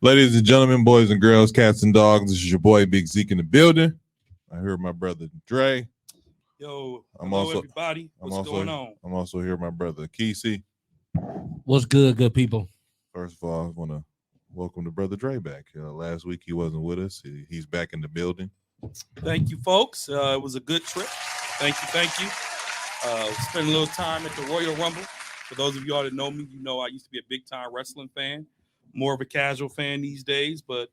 Ladies and gentlemen, boys and girls, cats and dogs, this is your boy Big Zeke in the building. I hear my brother Dre. Yo, hello everybody. What's going on? I'm also here with my brother Kesey. What's good people? First of all, I want to welcome the brother Dre back. Last week he wasn't with us. He's back in the building. Thank you, folks. It was a good trip. Thank you. Spent a little time at the Royal Rumble. For those of y'all that know me, you know I used to be a big-time wrestling fan. More of a casual fan these days, but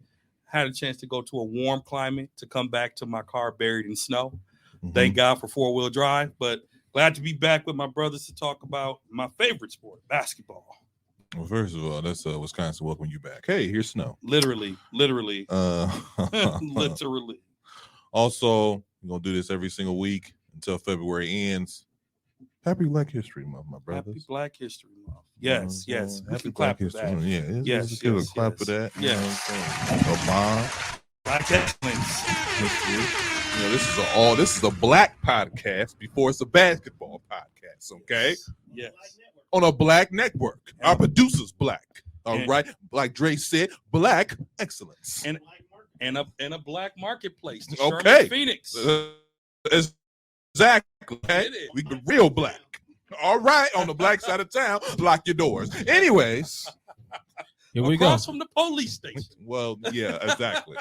had a chance to go to a warm climate to come back to my car buried in snow. Mm-hmm. Thank God for four-wheel drive, but glad to be back with my brothers to talk about my favorite sport, basketball. Well, first of all, that's Wisconsin welcoming you back. Hey, here's snow. Literally. Literally. Also, we're going to do this every single week until February ends. Happy Black History Month, my brothers. Happy Black History Month. Yes. Happy Black History Month. Yeah, let's give a clap for that. Yeah. A bomb. Black excellence. This is a black podcast before it's a basketball podcast, okay? Yes. On a black network. Our producer's black. All right. Like Dre said, black excellence. And a black marketplace. The okay. Phoenix. Exactly. Okay? We the real black. All right, on the black side of town, lock your doors. Anyways, here we go. Across from the police station. Well, yeah, exactly.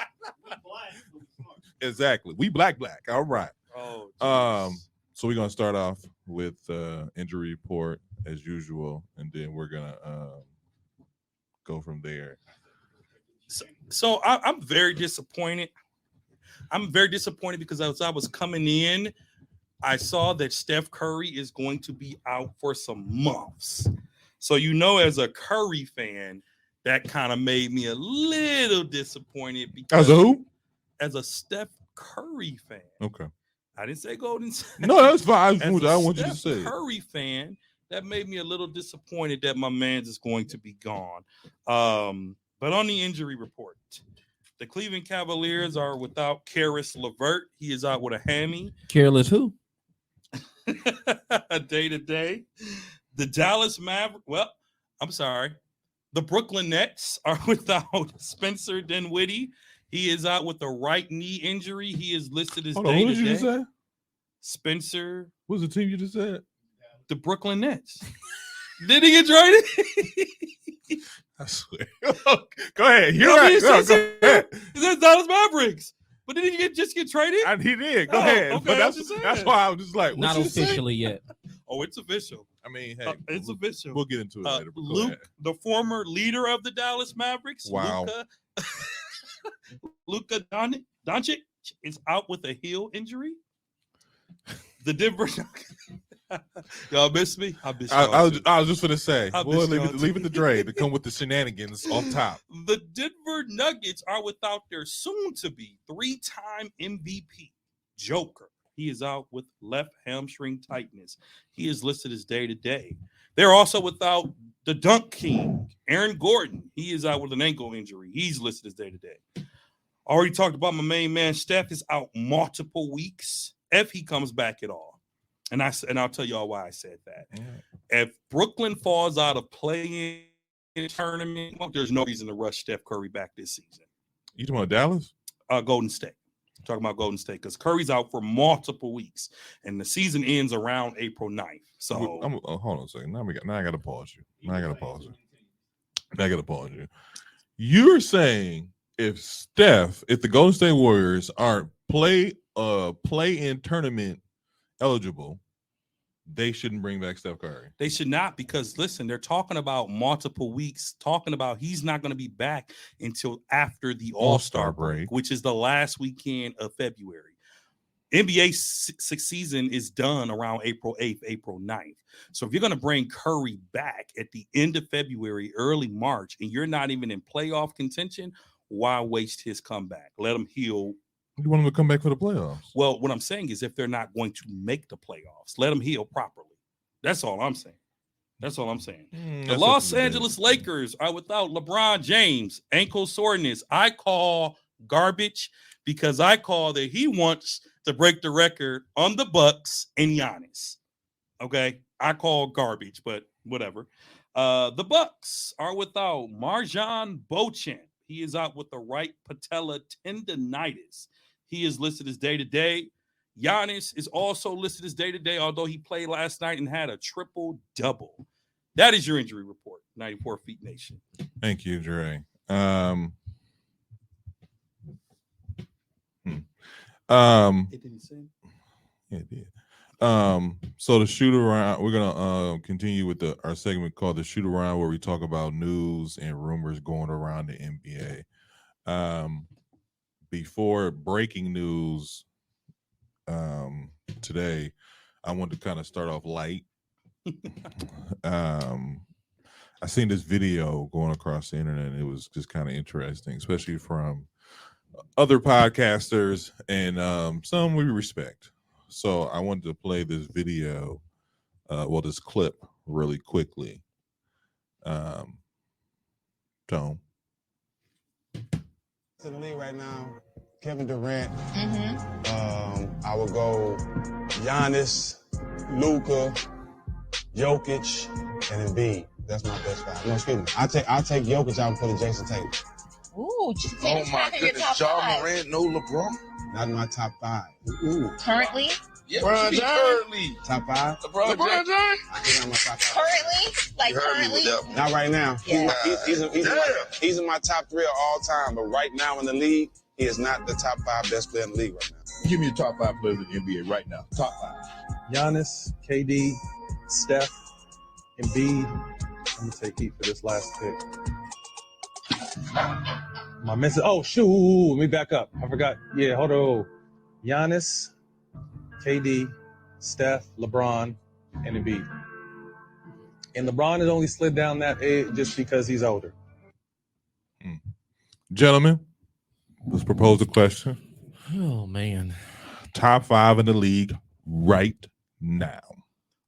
Exactly. We black. All right. Oh. So we're gonna start off with injury report as usual, and then we're gonna go from there. So I'm very disappointed. I'm very disappointed because as I was coming in, I saw that Steph Curry is going to be out for some months. So, as a Curry fan, that kind of made me a little disappointed. Because as a who? As a Steph Curry fan. Okay. I didn't say Golden State. No, that's fine. I want you to say it. Curry fan, that made me a little disappointed that my man's is going to be gone. But on the injury report, the Cleveland Cavaliers are without Karis LeVert. He is out with a hammy. Careless who? Day to day. The Dallas Mavericks. Well, I'm sorry. The Brooklyn Nets are without Spencer Dinwiddie. He is out with a right knee injury. He is listed as day to day. Who did you just say? Spencer. What's the team you just said? The Brooklyn Nets. Did he get traded? I swear. Go ahead. You're right. Go ahead. He says Dallas Mavericks. But did he just get traded? And he did. Go ahead. Okay, but that's why I was just like, not officially yet. Oh, it's official. I mean, hey, it's official. We'll get into it later. Luke, the former leader of the Dallas Mavericks, wow. Luka Doncic is out with a heel injury. The Denver y'all miss me? I miss y'all. I was just going to say, leave it to Dre to come with the shenanigans on top. The Denver Nuggets are without their soon-to-be three-time MVP, Joker. He is out with left hamstring tightness. He is listed as day-to-day. They're also without the Dunk King, Aaron Gordon. He is out with an ankle injury. He's listed as day-to-day. Already talked about my main man, Steph, is out multiple weeks if he comes back at all. And I'll tell y'all why I said that. Yeah. If Brooklyn falls out of playing tournament, there's no reason to rush Steph Curry back this season. You talking about Dallas? Golden State. I'm talking about Golden State because Curry's out for multiple weeks, and the season ends around April 9th. So hold on a second. Now I got to pause you. I got to pause you. You're saying if the Golden State Warriors aren't play-in tournament eligible, they shouldn't bring back Steph Curry. They should not, because listen, they're talking about multiple weeks, talking about he's not going to be back until after the All-Star break, which is the last weekend of February. NBA season is done around April 8th, April 9th. So if you're going to bring Curry back at the end of February, early March, and you're not even in playoff contention, why waste his comeback? Let him heal. You want him to come back for the playoffs? Well, what I'm saying is if they're not going to make the playoffs, let him heal properly. That's all I'm saying. The Los Angeles Lakers are without LeBron James, ankle soreness. I call garbage because I call that he wants to break the record on the Bucks and Giannis. Okay? I call garbage, but whatever. The Bucks are without Marjan Beauchamp. He is out with the right patella tendonitis. He is listed as day-to-day. Giannis is also listed as day-to-day, although he played last night and had a triple-double. That is your injury report, 94 Feet Nation. Thank you, Dre. It didn't say. Yeah, it did. So the shoot around, we're gonna continue with our segment called the shoot around, where we talk about news and rumors going around the NBA. Before breaking news, today, I wanted to kind of start off light. I seen this video going across the internet, and it was just kind of interesting, especially from other podcasters and some we respect. So I wanted to play this video, this clip really quickly. Tone. To the league right now, Kevin Durant. I would go Giannis, Luka, Jokic, and Embiid. That's my best five. No, excuse me. I'll take Jokic out and put in Jason Tatum. Ooh, Tatum's not in your top five. Morant, no LeBron. Not in my top five. Ooh. Currently? Yeah, LeBron James. currently. Top five? LeBron James. I think I'm my top five. Currently? Like You heard me with currently? that one. Not right now. Yeah. He's in my top three of all time, but right now in the league, he is not the top five best player in the league right now. Give me your top five players in the NBA right now. Top five. Giannis, KD, Steph, Embiid. I'm gonna take Heat for this last pick. My message. Oh shoot! Let me back up. I forgot. Yeah, hold on. Giannis, KD, Steph, LeBron, and Embiid. And LeBron has only slid down that age just because he's older. Gentlemen, let's propose a question. Oh man. Top five in the league right now.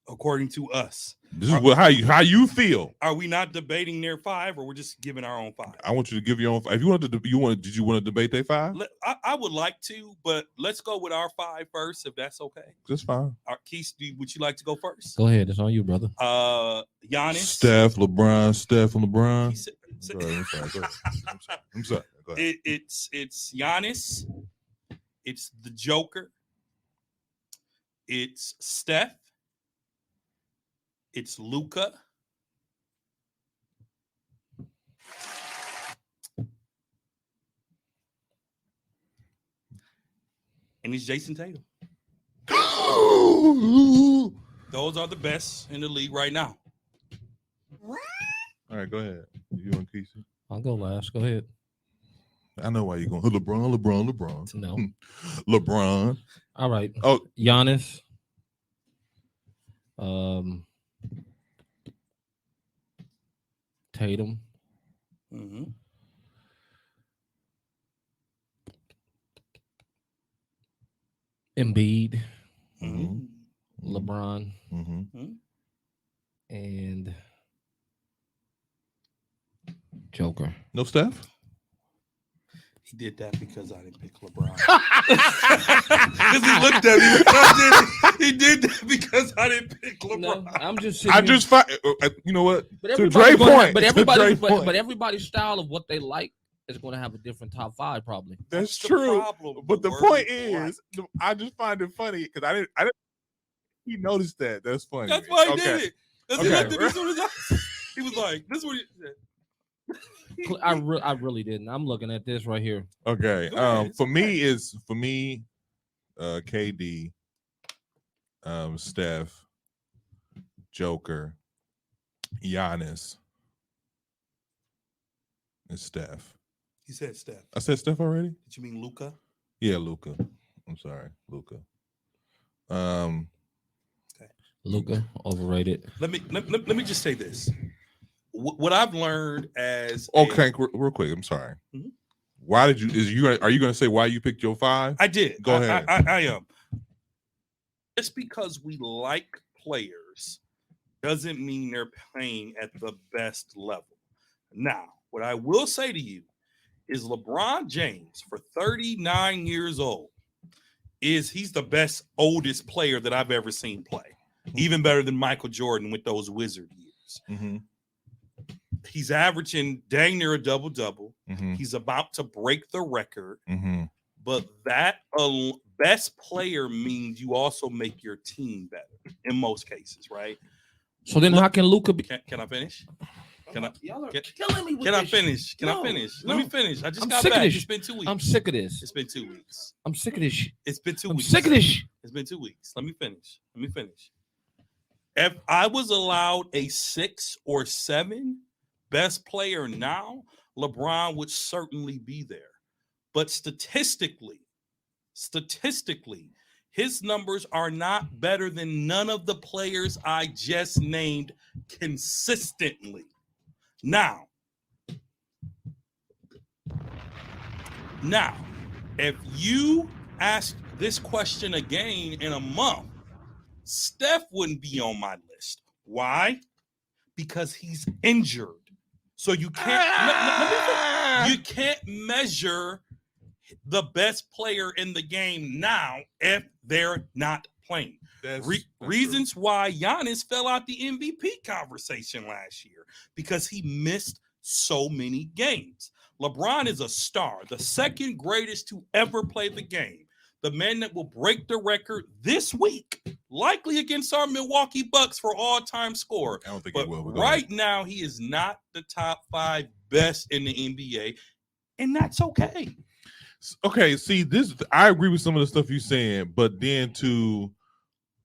According to us. This is how you feel. Are we not debating their five, or we're just giving our own five? I want you to give your own. If you wanted to, did you want to debate their five? I would like to, but let's go with our five first, if that's okay. That's fine. Keith, would you like to go first? Go ahead. It's on you, brother. Giannis, Steph, and LeBron. He said- I'm sorry. Go ahead. It's Giannis. It's the Joker. It's Steph. It's Luka. And it's Jason Tatum. Those are the best in the league right now. All right, go ahead. You want Keisha? I'll go last. Go ahead. I know why you're going. LeBron. No. LeBron. All right. Oh, Giannis. Tatum. Mm-hmm. Embiid. Mm-hmm. LeBron. Mm-hmm. And Joker. No Steph. He did that because I didn't pick LeBron. Because he looked at me. He did that because I didn't pick LeBron. No, I'm just. I just find. You know what? But To Dre's point. But To everybody. Dre's point. But everybody's style of what they like is going to have a different top five, probably. That's the true. problem. But the word point right. is, I just find it funny because I didn't. He noticed that. That's funny. That's why he Okay. did it. That's Okay. what I did as soon as he was like, "This is what he said." I really didn't. I'm looking at this right here. Okay. Go ahead. It's For me, KD, Steph, Joker, Giannis, and Steph. He said Steph. I said Steph already? Did you mean Luka? Yeah, Luka. I'm sorry, Luka. Luka overrated. Let me just say this. What I've learned as Okay, real quick. I'm sorry. Mhm. Why did you? Are you going to say why you picked your five? I did. Go ahead. I am. Just because we like players doesn't mean they're playing at the best level. Now, what I will say to you is LeBron James, for 39 years old, he's the best oldest player that I've ever seen play. Even better than Michael Jordan with those Wizard years. Mm-hmm. He's averaging dang near a double-double. Mm-hmm. He's about to break the record. Mm-hmm. But that best player means you also make your team better in most cases, right? So then, how can Luka be? Can I finish? Can I Killing me Can I finish? Can I finish? Let me finish. I just I'm got sick of back. this. It's been 2 weeks. I'm sick of this. It's been 2 weeks. I'm sick of this shit. It's been 2 I'm weeks. sick of this shit. It's been 2 weeks. Let me finish. If I was allowed a 6 or 7 best player now, LeBron would certainly be there. But statistically, his numbers are not better than none of the players I just named consistently. Now, if you ask this question again in a month, Steph wouldn't be on my list. Why? Because he's injured. So you can't you can't measure the best player in the game now if they're not playing. Reasons why Giannis fell out the MVP conversation last year, because he missed so many games. LeBron is a star, the second greatest to ever play the game. The man that will break the record this week, likely against our Milwaukee Bucks for all-time score. I don't think but he will. right now, he is not the top 5 best in the NBA, and that's okay. Okay, see, I agree with some of the stuff you're saying, but then to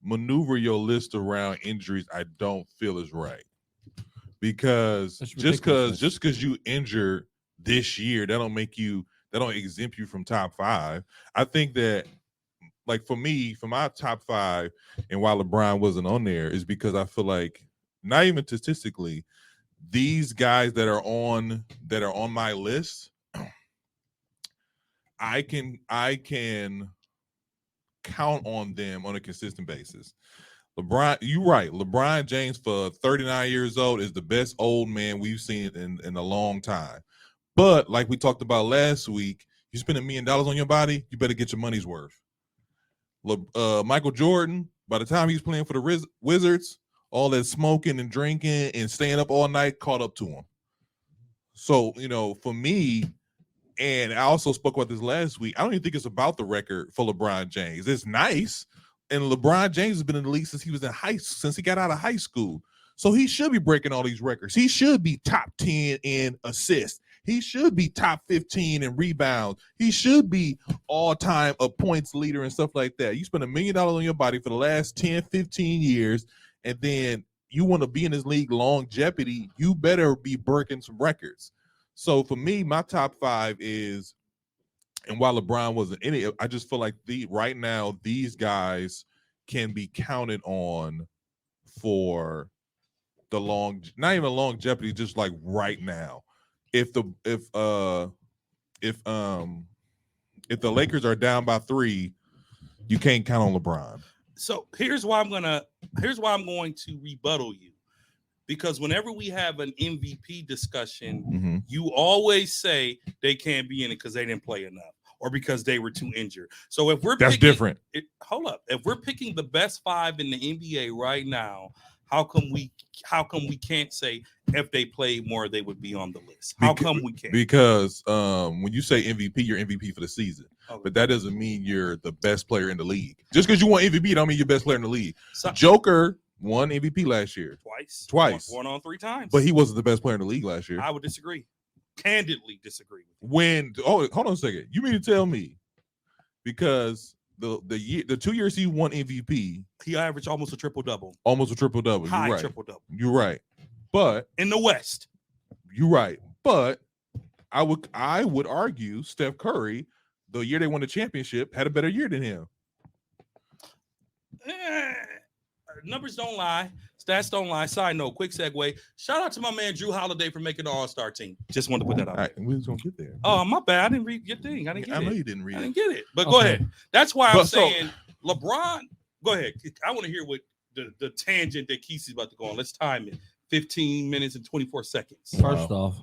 maneuver your list around injuries, I don't feel is right. Because just because you injured this year, that don't exempt you from top 5. I think that, like, for me, for my top 5, and why LeBron wasn't on there is because I feel like, not even statistically, these guys that are on my list, I can count on them on a consistent basis. LeBron, you're right. LeBron James, for 39 years old, is the best old man we've seen in a long time. But like we talked about last week, you spend $1 million on your body, you better get your money's worth. Michael Jordan, by the time he's playing for the Wizards, all that smoking and drinking and staying up all night caught up to him. So, for me, and I also spoke about this last week, I don't even think it's about the record for LeBron James. It's nice. And LeBron James has been in the league since he got out of high school. So he should be breaking all these records. He should be top 10 in assists. He should be top 15 in rebounds. He should be all-time a points leader and stuff like that. You spend $1 million on your body for the last 10, 15 years, and then you want to be in this league longevity, you better be breaking some records. So for me, my top 5 is, and while LeBron wasn't in it, I just feel like right now these guys can be counted on for the not even longevity, just like right now. If the Lakers are down by 3, you can't count on LeBron. So here's why I'm going to rebuttal you. Because whenever we have an MVP discussion, you always say they can't be in it because they didn't play enough or because they were too injured. So if we're different. Hold up. If we're picking the best 5 in the NBA right now, how come we can't say if they played more they would be on the list? How come we can't? Because when you say MVP, you're MVP for the season. Okay. But that doesn't mean you're the best player in the league. Just because you won MVP don't mean you're best player in the league. Joker won MVP last year. Twice. Won on 3 times. But he wasn't the best player in the league last year. I would disagree. Candidly disagree. Hold on a second. You mean to tell me because the 2 years he won MVP, he averaged almost a triple-double. High You're right. Triple-double. You're right. But in the West. You're right. But I would argue Steph Curry, the year they won the championship, had a better year than him. Numbers don't lie. Stats don't lie. Side note, quick segue. Shout out to my man Drew Holiday for making the All-Star team. Just wanted to put that out. All right, we was gonna get there. Oh, my bad. I didn't read your thing. I know you didn't read it. I didn't get it. But go ahead. That's why I'm saying LeBron. Go ahead. I want to hear what the tangent that Kesey's about to go on. Let's time it. 15 minutes and 24 seconds. First off,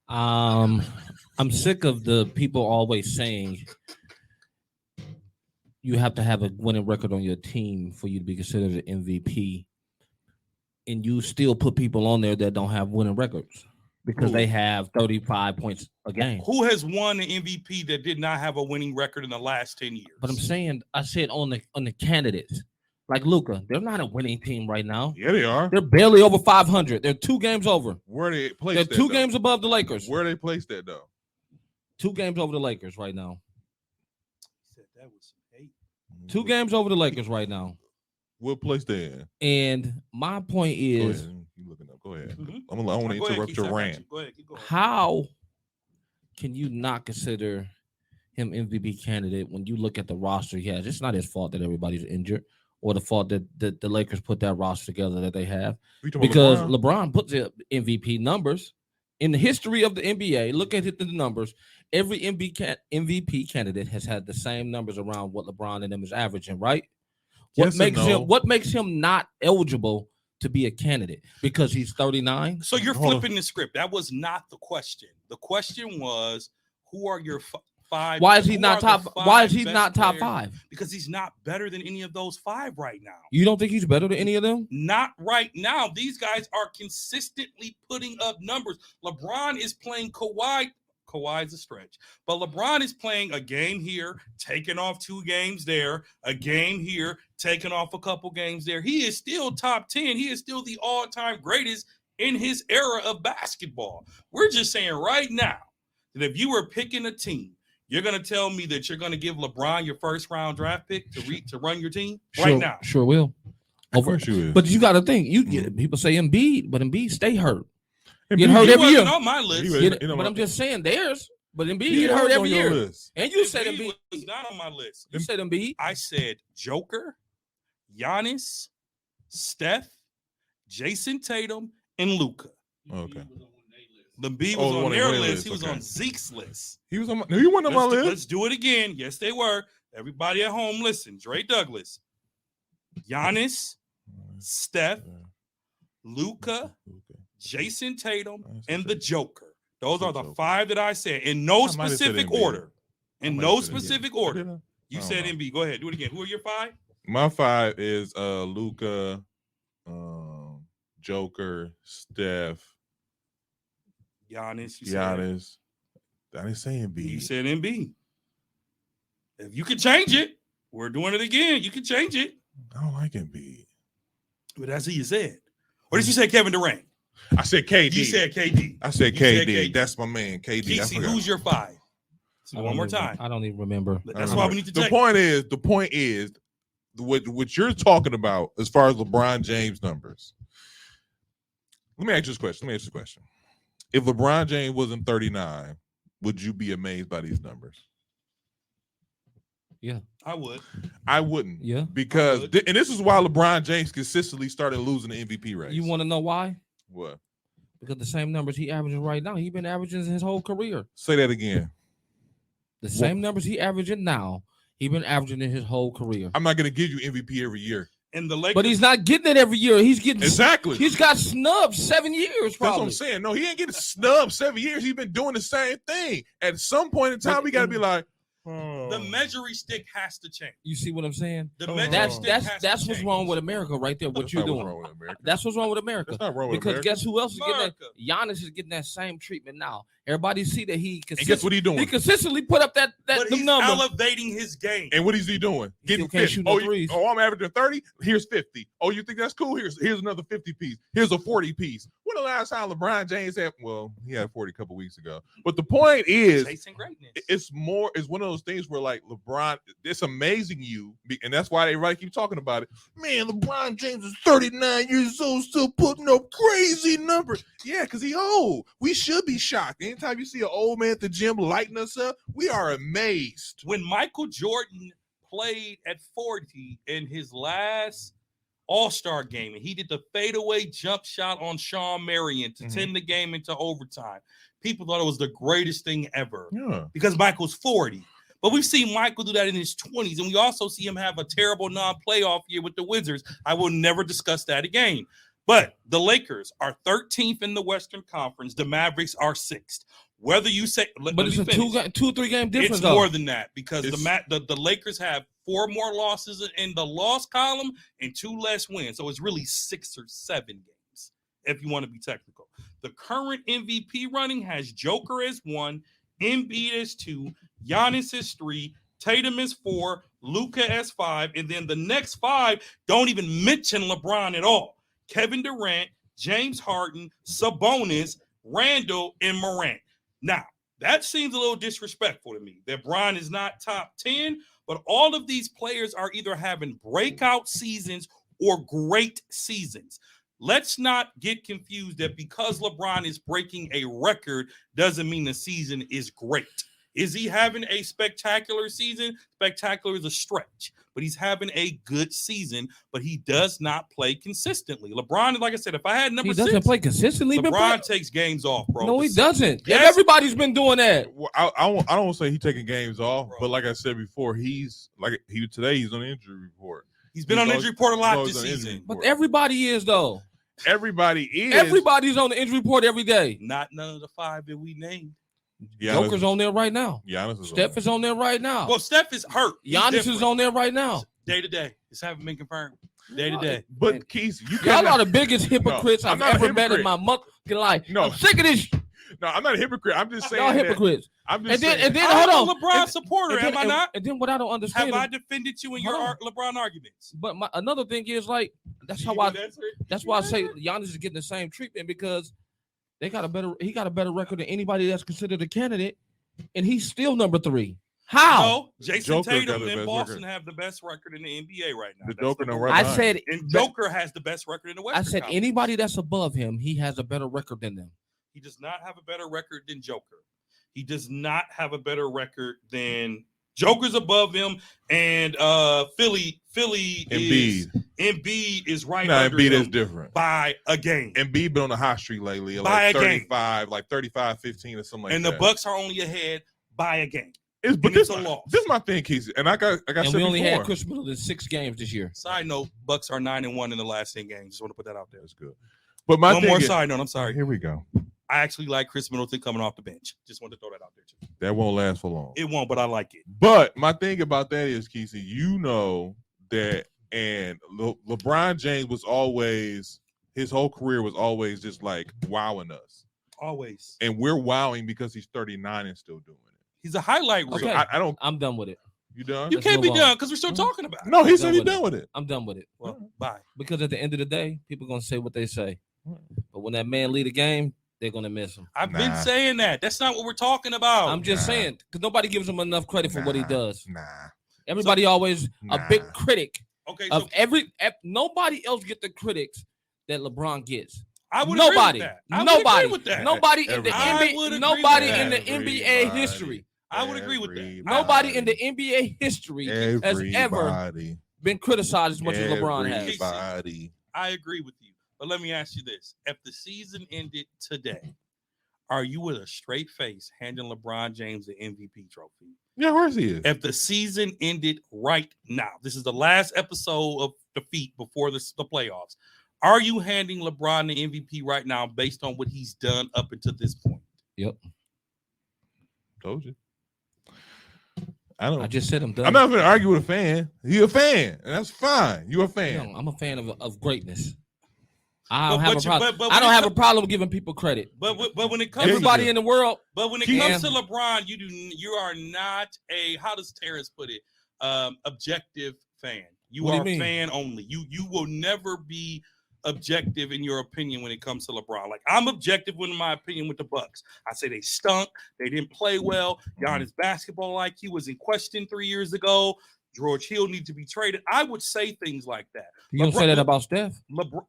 I'm sick of the people always saying you have to have a winning record on your team for you to be considered an MVP, and you still put people on there that don't have winning records. because Who? they have 35 points a game. Who has won the MVP that did not have a winning record in the last 10 years? But I'm saying, I said on the candidates, like Luka, they're not a winning team right now. Yeah, they are. They're barely over 500. They're 2 games over. Where they They're placed that, 2 though? games above the Lakers. Where they placed that though? 2 games over the Lakers right now. He said that was some hate. 2 games over the Lakers right now. What place they in? And my point Go is, ahead. You looking up? Go ahead. Mhm. I want to Go ahead, interrupt Keith, your I got rant. you. Go ahead, keep going. how can you not consider him MVP candidate when you look at the roster he has? It's not his fault that everybody's injured or the fault that the Lakers put that roster together that they have. You talking Because about LeBron? LeBron puts the MVP numbers in the history of the NBA. Look at the numbers. Every MVP candidate has had the same numbers around what LeBron and them is averaging, right? Yes and no. What makes him not eligible to be a candidate? Because he's 39. So you're Hold on. flipping the script. That was not the question. The question was, who are your 5? Why is he who not are the top? 5 Why is he best not top players? 5? Because he's not better than any of those 5 right now. You don't think he's better than any of them? Not right now. These guys are consistently putting up numbers. LeBron is playing Kawhi. Kawhi's a stretch, but LeBron is playing a game here, taking off 2 games there, a game here, taking off a couple games there. He is still top 10. He is still the all-time greatest in his era of basketball. We're just saying right now that if you were picking a team, you're going to tell me that you're going to give LeBron your first-round draft pick to run your team right now. Sure will. Of course you is. But you got to think. People say Embiid, but Embiid stay hurt. Embiid- Get hurt He every year. wasn't on my list. He was- Get- you know but what? I'm just saying theirs. But Embiid He get hurt was every on your year. list. And you said Embiid Embiid. was not on my list. You said Embiid. I said Joker, Giannis, Steph, Jason Tatum, and Luka. Okay. The B Oh, was the on one their on your list. list, He was okay. on Zeke's list. He was on my. He wasn't on my Let's list. do it again. Yes, they were. Everybody at home, listen. Dre Douglas, Giannis, Steph, Luka, Jason Tatum, and the Joker. Those are the 5 that I said in no I might have said specific Embiid. order. In might no have said Embiid. specific I order. didn't. You I don't said know. MB. Go ahead. Do it again. Who are your 5? My 5 is Luka, Joker, Steph, Giannis. You said Giannis. I didn't say You Embiid. said MB. If you can change it, we're doing it again. You can change it. I don't like Embiid. But that's who you said. Or did you say Kevin Durant? I said KD. You said KD. I said You said KD. KD. That's my man, KD. I Kesey, forgot. who's your 5? I don't One more even- time. I don't even remember. That's why we need to The take point is, what you're talking about as far as LeBron James numbers. Let me ask you this question. If LeBron James wasn't 39, would you be amazed by these numbers? I would. I wouldn't. Yeah. Because, I would. and this is why LeBron James consistently started losing the MVP race. You want to know why? What? Because the same numbers he averages right now, he's been averaging his whole career. Say that again. The same numbers he averaging now, he's been averaging in his whole career. I'm not going to give you MVP every year. And the Lakers. But he's not getting it every year. He's getting Exactly. He's got snubbed 7 years, That's what probably. I'm saying. No, he ain't getting snubbed 7 years. He's been doing the same thing. At some point in time, we got to be like, the measuring stick has to change. You see what I'm saying? The Oh. measuring That's stick that's has that's to what's change. wrong with America right there. What That's you're not what's doing. wrong with America. That's what's wrong with America. That's not wrong with Because America. guess who else is getting that? America. Giannis is getting that same treatment now. Everybody see that he And guess what he doing? he consistently put up that But the he's number. elevating his game. And what is he doing? Getting still can't 50. shoot no threes. I'm averaging 30. Here's 50. Oh, you think that's cool? Here's another 50 piece. Here's a 40 piece. When the last time LeBron James had? Well, he had 40 a couple weeks ago. But the point is, Chasing greatness. it's one of those things where like LeBron, it's amazing you, and that's why they keep talking about it. Man, LeBron James is 39 years old, still putting up crazy numbers. Yeah, because he old. We should be shocked. Anytime you see an old man at the gym lighting us up, we are amazed. When Michael Jordan played at 40 in his last All-Star game, and he did the fadeaway jump shot on Sean Marion to send the game into overtime, people thought it was the greatest thing ever Yeah. because Michael's 40. But we've seen Michael do that in his 20s, and we also see him have a terrible non-playoff year with the Wizards. I will never discuss that again. But the Lakers are 13th in the Western Conference. The Mavericks are 6th. Whether you say, but it's a 2-3 game difference. it's though. more than that because the Lakers have 4 more losses in the loss column and 2 less wins. So it's really 6 or 7 games if you want to be technical. The current MVP running has Joker as 1, Embiid as 2, Giannis as 3, Tatum is 4, Luka as 5, and then the next 5 don't even mention LeBron at all. Kevin Durant, James Harden, Sabonis, Randall, and Morant. Now, that seems a little disrespectful to me that Bron is not top 10, but all of these players are either having breakout seasons or great seasons. Let's not get confused that because LeBron is breaking a record doesn't mean the season is great. Is he having a spectacular season? Spectacular is a stretch, but he's having a good season, but he does not play consistently. LeBron, like I said, if I had number 6, he doesn't play consistently. LeBron takes games off, bro. No, he doesn't. Yes. Everybody's been doing that. Well, I don't want to say he's taking games off, Bro. but like I said before, he's on the injury report. He's been on the injury report a lot this on the injury season. report. But everybody is, though. Everybody is. Everybody's on the injury report every day. Not none of the 5 that we named. Joker's on there right now. Giannis is Steph is on there right now. Well, Steph is hurt. He's Giannis different. is on there right now. Day to day. It's haven't been confirmed. Day to day. But Keith, you Y'all can't. are the biggest hypocrites I'm I've not a ever met in hypocrite. my fucking life. No. I'm sick of this. No, I'm not a hypocrite. I'm just saying. Y'all that- hypocrites. I'm just saying. And then I'm hold a on. LeBron And- supporter, and then- am I not? And then what I don't understand Have I is, defended you in Hold your on. LeBron arguments? but another thing is like that's how that's why I say Giannis is getting the same treatment because he got a better record than anybody that's considered a candidate, and he's still number 3. How? No, Jason Joker got Tatum the and best Boston record. have the best record in the NBA right now. The That's Joker number no one. right I behind. said And Joker has the best record in the Western I said Conference. anybody that's above him, he has a better record than them. He does not have a better record than Joker. He does not have a better record than Joker's above him, and Philly Embiid is right Nah, under Embiid him is different. by a game. Embiid been on a hot streak lately, By like a game. 35, like 35-15 or something like And that. the Bucks are only ahead by a game. But and this, it's a loss. this is my thing, Casey. And I got And said we only before. had Chris Middleton 6 games this year. Side note, Bucks are 9-1 in the last 10 games. Just want to put that out there. That's good. But my One thing more is, side note. I'm sorry. Here we go. I actually like Chris Middleton coming off the bench. Just wanted to throw that out there too. That won't last for long. It won't, but I like it. But my thing about that is, Casey, you know that, and LeBron James was always, his whole career was always just like wowing us. Always. And we're wowing because he's 39 and still doing it. He's a highlight reel. Okay. So I don't. I'm done with it. You done? You Let's can't be move done on. because we're still talking about it. No, he I'm said done he's with done with it. I'm done with it. Well, bye. Because at the end of the day, people gonna say what they say. But when that man lead a game, they're gonna miss him. I've been Nah. saying that. That's not what we're talking about. I'm just Nah. saying because nobody gives him enough credit for what he Nah. does. Nah. Everybody always a big Nah. critic okay. of So nobody else get the critics that LeBron gets. I would Nobody, agree with that. I would nobody, agree with that. nobody in the I would NBA, agree nobody with in the that. NBA history, I would agree with that. nobody in the NBA history has ever Everybody. been criticized as much as LeBron has. Everybody. I agree with you. But let me ask you this. If the season ended today, are you with a straight face handing LeBron James the MVP trophy? Yeah, of course he is. If the season ended right now, this is the last episode of defeat before the playoffs. Are you handing LeBron the MVP right now based on what he's done up until this point? Yep, Told you. I don't. I just said I'm done. I'm not going to argue with a fan. You're a fan, and that's fine. You're a fan. No, I'm a fan of greatness. I don't But- have but a problem. but I when don't it have a com- problem giving people credit. But when it comes Everybody to, in the world, but when it Yeah. comes to LeBron, you are not a, how does Terrence put it? Objective fan. You What do are you a mean? fan only. You will never be objective in your opinion when it comes to LeBron. Like I'm objective in my opinion with the Bucks. I say they stunk. They didn't play well. Giannis basketball IQ was in question 3 years ago. George Hill needs to be traded. I would say things like that. you don't say that about Steph. LeBron.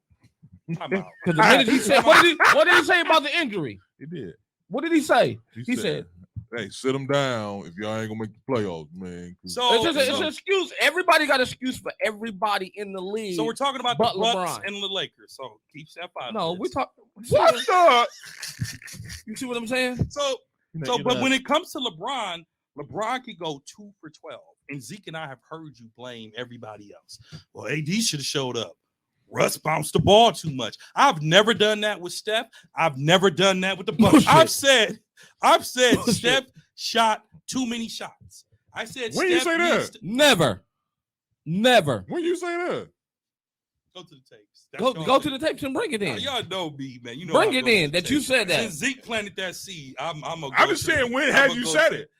I'm out. Because the minute he said, what did he say about the injury? He did. What did he say? He, He said, "Hey, sit him down if y'all ain't gonna make the playoffs, man." So, it's an excuse. Everybody got an excuse for everybody in the league. so we're talking about but the Bucks LeBron. and the Lakers. So keep Steph out. No, of we this. talk. What the? You see what I'm saying? So, You but know, when it comes to LeBron, LeBron could go 2 for 12. And Zeke and I have heard you blame everybody else. Well, AD should have showed up. Russ bounced the ball too much. I've never done that with Steph. I've never done that with the Bucks. Bullshit. I've said Bullshit. Steph shot too many shots. I said When you Steph say that? needs to- Never. when you say that, Go to the tapes. Go to the tapes and bring it in. Y'all know me, man. You know bring it in that you said that. Since Zeke planted that seed, I'm just saying, when have you said it?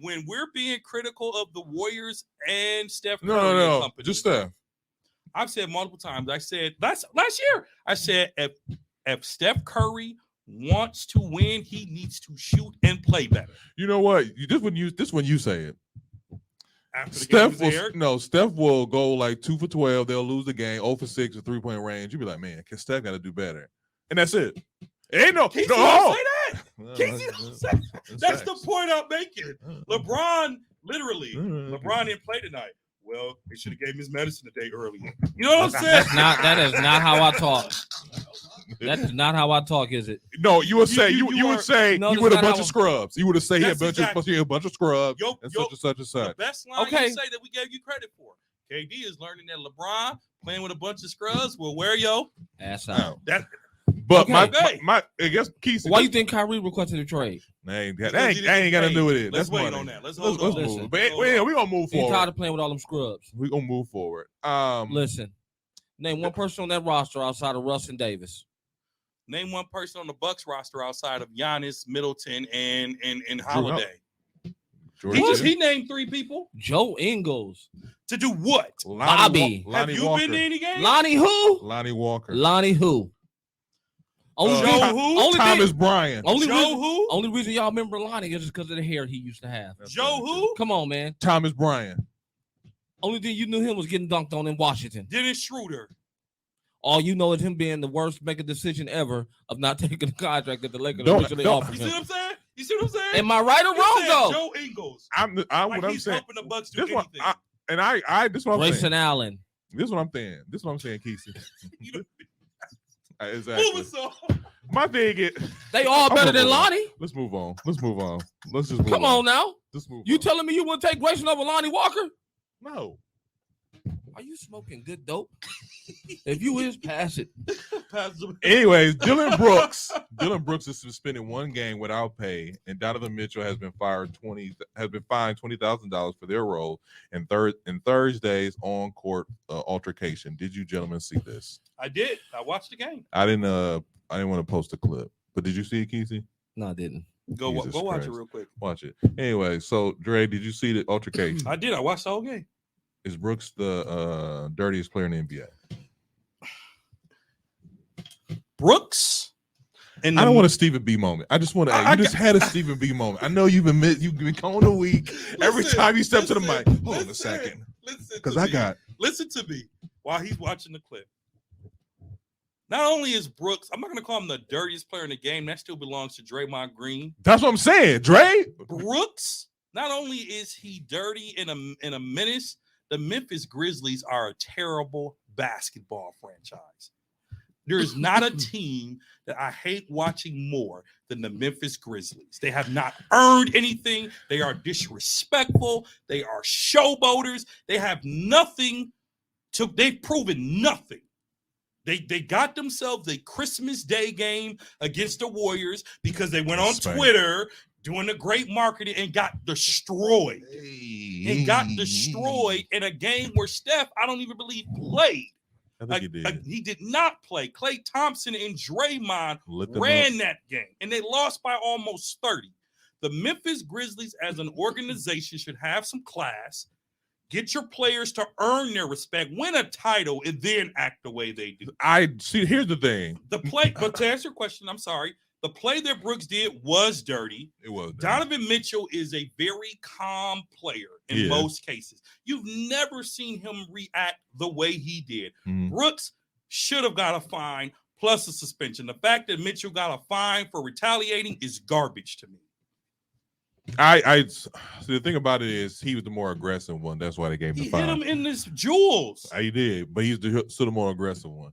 When we're being critical of the Warriors and Steph Curry No, company, just Steph. I've said multiple times. I said last year. I said if Steph Curry wants to win, he needs to shoot and play better. You know what? This when you say it. After the Steph game is aired, Steph will go like 2 for 12. They'll lose the game, 0 for 6 at 3-point range. You'll be like, man, Steph got to do better, and that's it. Ain't no. Casey no. don't say that. Casey don't say that. That's the point I'm making. LeBron, literally, LeBron didn't play tonight. Well, they should have gave him his medicine a day earlier. You know what I'm saying? That is not how I talk. That is not how I talk, is it? No, you would say you would say no, he would a bunch how of scrubs. You would have said he had a bunch of scrubs and such and such. The best line you say that we gave you credit for. KD is learning that LeBron playing with a bunch of scrubs will wear your ass out. But my I guess Keith. Why you think Kyrie requested a trade? That ain't got to do with it. Let's wait on that. Let's move. But we're gonna move forward. He's tired of playing with all them scrubs. We're gonna move forward. Listen, name one person on that roster outside of Russ and Davis. Name one person on the Bucks roster outside of Giannis, Middleton, and Holiday. He named 3 people. Joe Ingles. To do what? Bobby. Have you been to any games? Lonnie who? Lonnie Walker. Lonnie who? Thomas Bryant. Only reason y'all remember Lonnie is because of the hair he used to have. Joe who? Come on, man. Thomas Bryant. Only thing you knew him was getting dunked on in Washington. Dennis Schroeder. All you know is him being the worst make a decision ever of not taking the contract that the Lakers originally offered him. You see what I'm saying? Am I right or wrong though? Joe Ingles. What I'm saying. Helping the Bucks do anything. This is what I'm saying. Grayson Allen. This is what I'm saying, Kesey. Exactly. My thing is they all better than Lonnie. Let's move on. Let's just move Come on now. Let's move. You telling me you wouldn't take Grayson over Lonnie Walker? No. Are you smoking good dope? If you is, pass it. Anyways, Dylan Brooks is suspended 1 game without pay, and Donovan Mitchell has been fined $20,000 for their role in Thursday's on-court altercation. Did you gentlemen see this? I did. I watched the game. I didn't want to post a clip, but did you see it, Kesey? No, I didn't. Go watch it real quick. Watch it. Anyway, so Dre, did you see the altercation? I did. I watched the whole game. Is Brooks the dirtiest player in the NBA? Brooks, and I don't want a Stephen B moment. I just want to. You just had a Stephen B moment. I know you've been calling a week. Every time you step to the mic, hold on a second, because listen to me while he's watching the clip. Not only is Brooks, I'm not going to call him the dirtiest player in the game. That still belongs to Draymond Green. That's what I'm saying, Dre. Brooks, not only is he dirty and a menace, the Memphis Grizzlies are a terrible basketball franchise. There is not a team that I hate watching more than the Memphis Grizzlies. They have not earned anything. They are disrespectful. They are showboaters. They have nothing to, they've proven nothing. They got themselves a Christmas Day game against the Warriors because they went on Twitter doing the great marketing and got destroyed. Got destroyed in a game where Steph, I don't even believe, played. I think he did. He did not play. Klay Thompson and Draymond ran that game, and they lost by almost 30. The Memphis Grizzlies, as an organization, should have some class. Get your players to earn their respect, win a title, and then act the way they do. I see. Here's the thing. But to answer your question, I'm sorry. The play that Brooks did was dirty. It was. Donovan Mitchell is a very calm player in most cases. You've never seen him react the way he did. Brooks should have got a fine plus a suspension. The fact that Mitchell got a fine for retaliating is garbage to me. So the thing about it is he was the more aggressive one. That's why they gave him the fine. He hit him in his jewels. He did, but he's still the more aggressive one.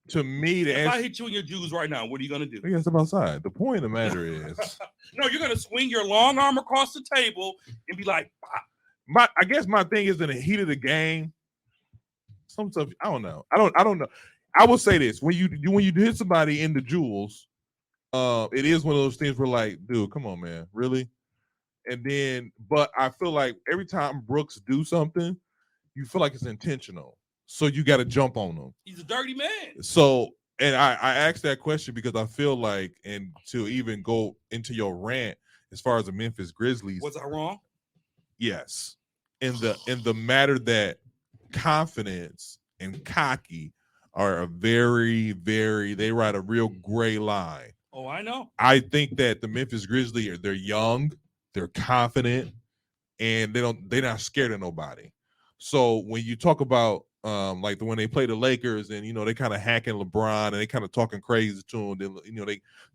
To me, if I hit you in your jewels right now, what are you going to do? I guess I'm outside. The point of the matter is... No, you're going to swing your long arm across the table and be like... I guess my thing is in the heat of the game, some stuff, I don't know. I don't know. I will say this. When you hit somebody in the jewels, it is one of those things where like, dude, come on, man. Really? And then, but I feel like every time Brooks do something, you feel like it's intentional. So you got to jump on them. He's a dirty man. So, and I asked that question because I feel like, and to even go into your rant as far as the Memphis Grizzlies, Was I wrong? yes, in the matter that confidence and cocky are a very, very, they ride a real gray line. Oh, I know. I think that the Memphis Grizzlies they're young, they're confident, and they're not scared of nobody. So when you talk about like when they play the Lakers and they kind of hacking LeBron and they kind of talking crazy to him, then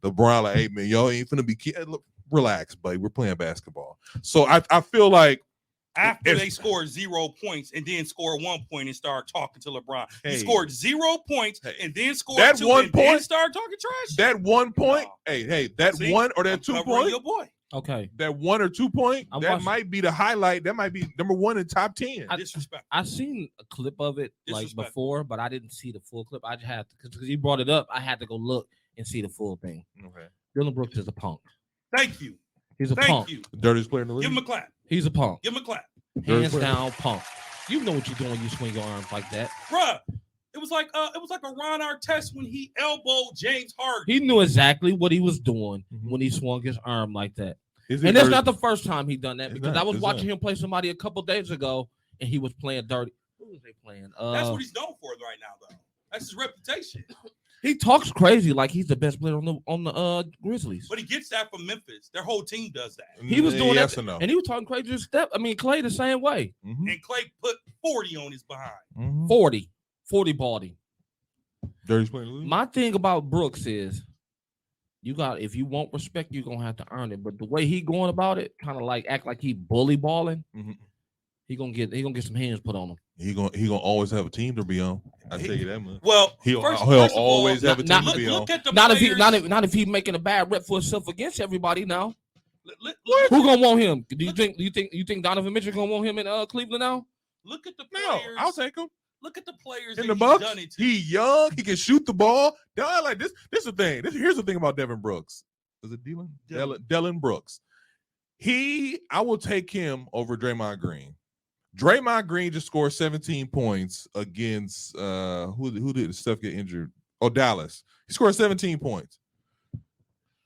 LeBron like, hey man, y'all ain't finna be relax, buddy. We're playing basketball. So I feel like after they scored 0 points and then scored 1 point and started talking to LeBron. Hey. He scored 0 points and then scored that 2 1 and point, then started talking trash. That 1 point, No. hey, that See, 1 or that I'm 2 covering point, your boy. Okay. that 1 or 2 point, I'm that watching. might be the highlight. That might be number 1 in top 10. Disrespect. I seen a clip of it like Disrespect. before, but I didn't see the full clip. I just had to because you brought it up. I had to go look and see the full thing. Okay. Dylan Brooks is a punk. Thank you. He's a Thank punk. you. Dirtiest player in the league. Give him a clap. He's a punk. Give him a clap. Hands down, punk. You know what you're doing. You swing your arms like that. Bruh. It was like a Ron Artest when he elbowed James Harden. He knew exactly what he was doing Mhm. when he swung his arm like that. Is he And that's dirty? not the first time he done that It's because not, I was it's watching not. him play somebody a couple days ago and he was playing dirty. Who was they playing? That's what he's known for right now, though. That's his reputation. He talks crazy like he's the best player on the Grizzlies. But he gets that from Memphis. Their whole team does that. He was doing yes that, or no. and he was talking crazy to Steph. I mean, Clay the same way. Mhm. And Clay put 40 on his behind. Mhm. 40 balled. Dirtiest player in the league. My thing about Brooks is if you want respect, you're gonna have to earn it. But the way he going about it, kind of like act like he bully balling, Mhm. he gonna get some hands put on him. He gonna always have a team to be on. I tell you that much. Well, He'll first of all, always have a team not- to be on. look at the Not players. if he making a bad rep for himself against everybody now. Look Who gonna want him? Do you think Donovan Mitchell gonna want him in Cleveland now? Look at the No, players. I'll take him. Look at the players In that the he's Bucks, done it to. he young. He can shoot the ball. Dog, like this is the thing. Here's the thing about Devin Brooks. Is it Dylan? Dylan Brooks. I will take him over Draymond Green. Draymond Green just scored 17 points against who did Steph get injured? Oh, Dallas. He scored 17 points.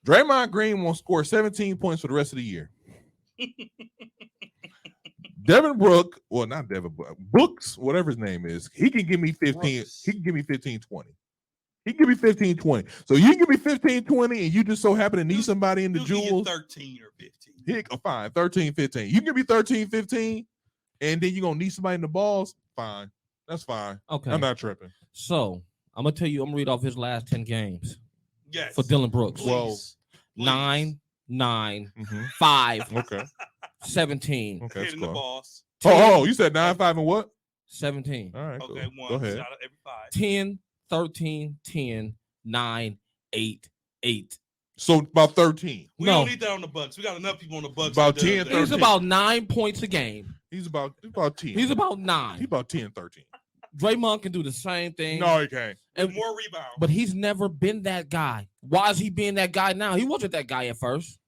Draymond Green won't score 17 points for the rest of the year. Devin Brooks, well, not Devin Brooks, whatever his name is, he can give me 15. Brooks. He can give me 15, 20. He can give me 15, 20. So you give me 15, 20, and you just so happen to need somebody in the He'll give you jewels. 13 or 15. Fine, 13, 15. You give me 13, 15, and then you're going to need somebody in the balls. Fine. That's fine. Okay. I'm not tripping. So I'm gonna tell you, I'm gonna read off his last 10 games Yes. for Dylan Brooks. Please. Well, Please. 9, Mhm. 5, Okay. 17, Okay. Hitting the Cool. boss. Oh, you said 9, 5, and what? 17, All right. Okay, Cool. one. Go ahead. Shout out every 5. 10, 13, 10, 9, 8, 8. So about 13. We No. don't need that on the Bucks. We got enough people on the Bucks. About that does 10, that. 13. He's about 9 points a game. He's about 10. He's about He's 9. about 10, 13. Draymond can do the same thing. No, he can't. With more rebounds. But he's never been that guy. Why is he being that guy now? He wasn't that guy at first.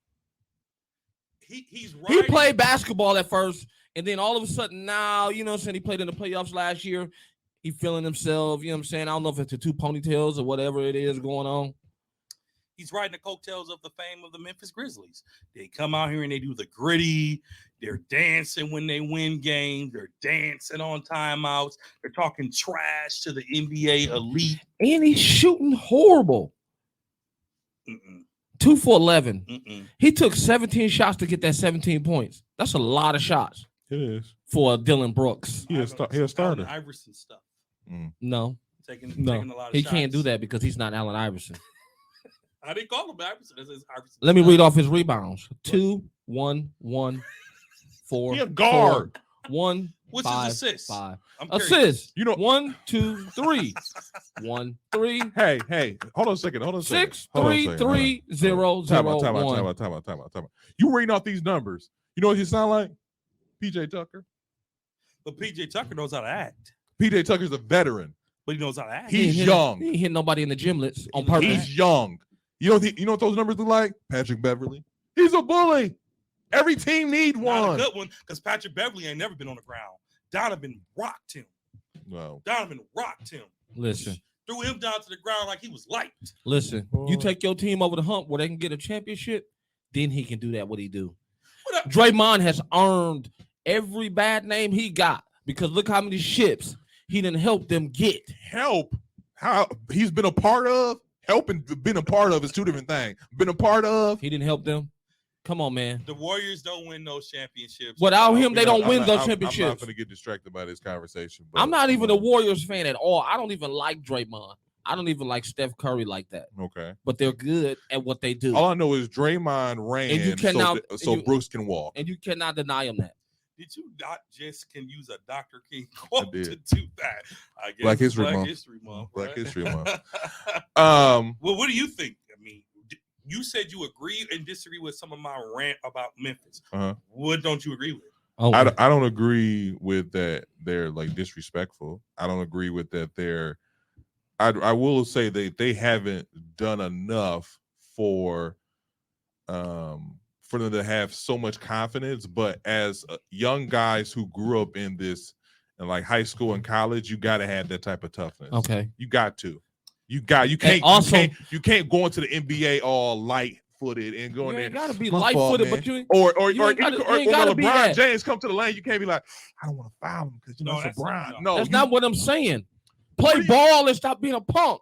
He's right. He played basketball at first, and then all of a sudden now, you know what I'm saying, he played in the playoffs last year. He feeling himself, you know what I'm saying? I don't know if it's the 2 ponytails or whatever it is going on. He's riding the coattails of the fame of the Memphis Grizzlies. They come out here and they do the gritty. They're dancing when they win games. They're dancing on timeouts. They're talking trash to the NBA elite. And he's shooting horrible. Mm-mm, 2 for 11. mm-mm. He took 17 shots to get that 17 points. That's a lot of shots It is. for Dylan Brooks. He a starter. Allen Iverson stuff. No, Taking no. a lot of He shots. can't do that because he's not Allen Iverson. I didn't call him Iverson. This is Iverson. Let me read off his rebounds. 2, 1, 1, 4. He a guard. 1, What's 5, his assists? 5. I'm curious. Assists. You know- 1, 2, 3. 1, 3, Hey, hold on a second. 6, Hold on a 3, second. 3, 0, Time 0, out. 1. You reading off these numbers. You know what you sound like? PJ Tucker. But PJ Tucker knows how to act. PJ Tucker's a veteran. But he knows how to act. He's He young. ain't hitting nobody in the gymlets on purpose. He's young. You know what those numbers look like? Patrick Beverly. He's a bully. Every team need Not a one. good one because Patrick Beverly ain't never been on the ground. Donovan rocked him. Well, Donovan rocked him. Listen. Threw him down to the ground like he was light. Listen, you take your team over the hump where they can get a championship, then he can do that. What he do? Draymond has earned every bad name he got because look how many ships he didn't help them get. Help? How he's been a part of? Helping, been a part of is two different things. Been a part of? He didn't help them. Come on, man. The Warriors don't win those championships. Without him, they don't win those I'm championships. not going to get distracted by this conversation. But I'm not even a Warriors fan at all. I don't even like Draymond. I don't even like Steph Curry like that. Okay. But they're good at what they do. All I know is Draymond ran And you cannot- so you- Brooks can walk. And you cannot deny him that. Did you not just can use a Dr. King quote to did. do that? I guess Black History Black Month. History Month. Black right? History Month. Well, what do you think? I mean, you said you agree and disagree with some of my rant about Memphis. Uh-huh. What don't you agree with? Oh, I don't agree with that. They're like disrespectful. I don't agree with that. I will say they haven't done enough for them to have so much confidence. But as young guys who grew up in this, in like high school and college, you got to have that type of toughness. Okay. You got to. You can't also- you can't go into the NBA all light-footed and go in You there. ain't gotta be "My fault, light-footed, man." but you or you ain't gotta- you ain't when gotta be LeBron that. James come to the lane, you can't be like, I don't want to foul him because No, it's that's LeBron. not- No, that's you not what I'm saying. Play ball and stop being a punk.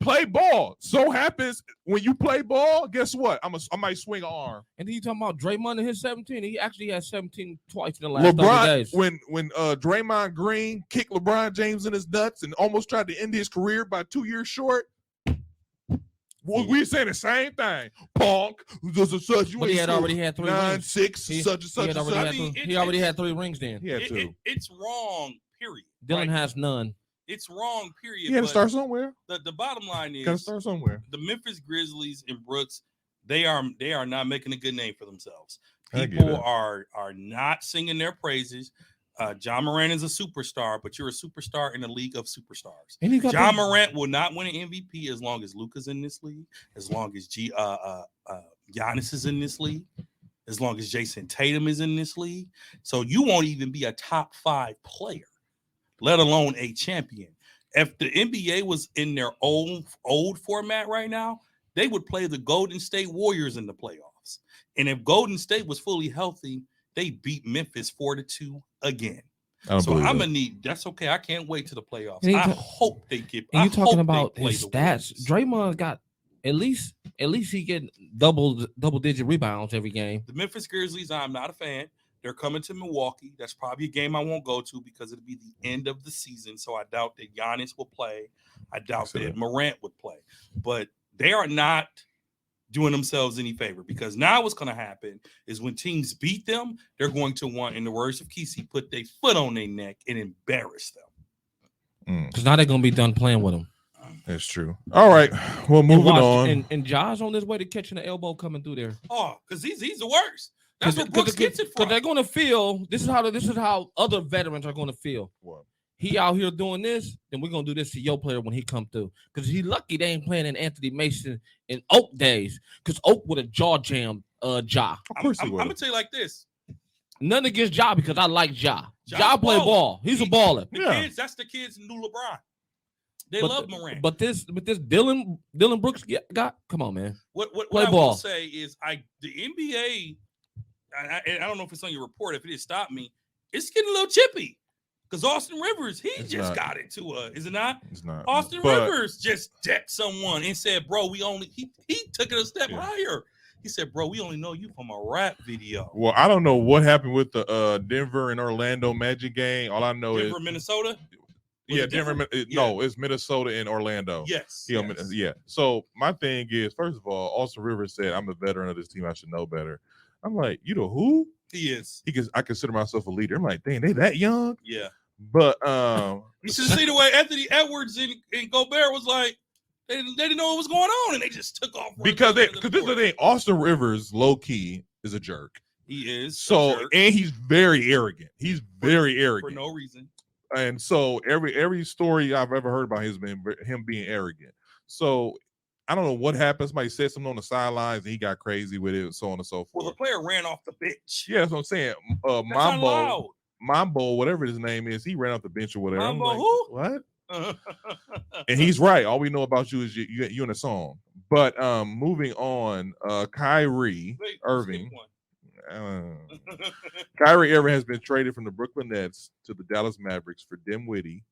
play ball. So happens when you play ball, guess what? I might swing an arm. And then you talking about Draymond in his 17. He actually had 17 twice in the last 30 days. when Draymond Green kicked LeBron James in his nuts and almost tried to end his career by 2 years short. Well, we saying the same thing. Punk, such and such. You But he ain't had so already had 3 9, rings. 6, He- such and such. He had and already, such. had, mean, th- it- he already it's- had 3 rings then. He had two. It's wrong, period. Dylan Like, has none. it's wrong, period. He had to but start somewhere. the bottom line Got to is start somewhere. the Memphis Grizzlies and Brooks, they are not making a good name for themselves. I get People it. are not singing their praises. John Morant is a superstar, but you're a superstar in a league of superstars. And he got John the- Morant will not win an MVP as long as Luka's in this league, as long as Giannis is in this league, as long as Jason Tatum is in this league. So you won't even be a top 5 player, let alone a champion. If the NBA was in their old format right now, they would play the Golden State Warriors in the playoffs. And if Golden State was fully healthy, they beat Memphis 4-2 again. I don't So believe I'm that. gonna need. That's okay. I can't wait to the playoffs. And I you hope they get. And I you hope talking they about play his the stats. Warriors. Draymond got at least he get double-digit rebounds every game. The Memphis Grizzlies, I'm not a fan. They're coming to Milwaukee. That's probably a game I won't go to because it'll be the end of the season. So I doubt that Giannis will play. I doubt that Morant would play. But they are not doing themselves any favor because now what's going to happen is when teams beat them, they're going to want, in the words of Kesey, put their foot on their neck and embarrass them. Because now they're gonna be done playing with him. That's true. All right. Well, moving on. And Ja's on his way to catching the elbow coming through there. Oh, because he's the worst. That's where Brooks gets it from. Because they're gonna feel this is how other veterans are gonna feel. What? He out here doing this, then we're gonna do this to your player when he come through. Because he lucky they ain't playing in Anthony Mason in Oak days. Because Oak would have jaw jammed Ja. Of course he I'm would. gonna tell you like this. Nothing against Ja because I like Ja. Ja's Ja play balling. ball. He's a baller. The Yeah. kids, that's the kids who knew LeBron. They But love Morant. But this Dylan Brooks got come on, man. What play I will ball. say is the NBA, I don't know if it's on your report, if it did stop me, it's getting a little chippy. Because Austin Rivers, It's just not. got into is it not? It's not. Austin But- Rivers just decked someone and said, bro, he took it a step Yeah. higher. He said, bro, we only know you from a rap video. Well, I don't know what happened with the Denver and Orlando Magic game. All I know Denver, is Minnesota? Was yeah, it Denver. Denver? No, it's Minnesota and Orlando. Yes. Yeah, yes. yeah. So my thing is, first of all, Austin Rivers said, "I'm a veteran of this team. I should know better." I'm like, you know who? He is. I consider myself a leader. I'm like, dang, they that young? Yeah. But You should see the way Anthony Edwards and Gobert was like, they didn't know what was going on, and they just took off. because this is the thing, Austin Rivers, low key, is a jerk. He is. So a jerk and he's very arrogant. He's very for arrogant. no reason. And so every story I've ever heard about has been him being arrogant. So I don't know what happened. Somebody said something on the sidelines and he got crazy with it, so on and so Well, the forth. player ran off the pitch. Yeah, that's what I'm saying. That's not allowed. Mambo, whatever his name is, he ran off the bench or whatever. I'm Mambo like, who? what? And he's right. All we know about you is you in a song. But moving on, Kyrie Wait, Irving. skip one. Kyrie Irving has been traded from the Brooklyn Nets to the Dallas Mavericks for Dinwiddie,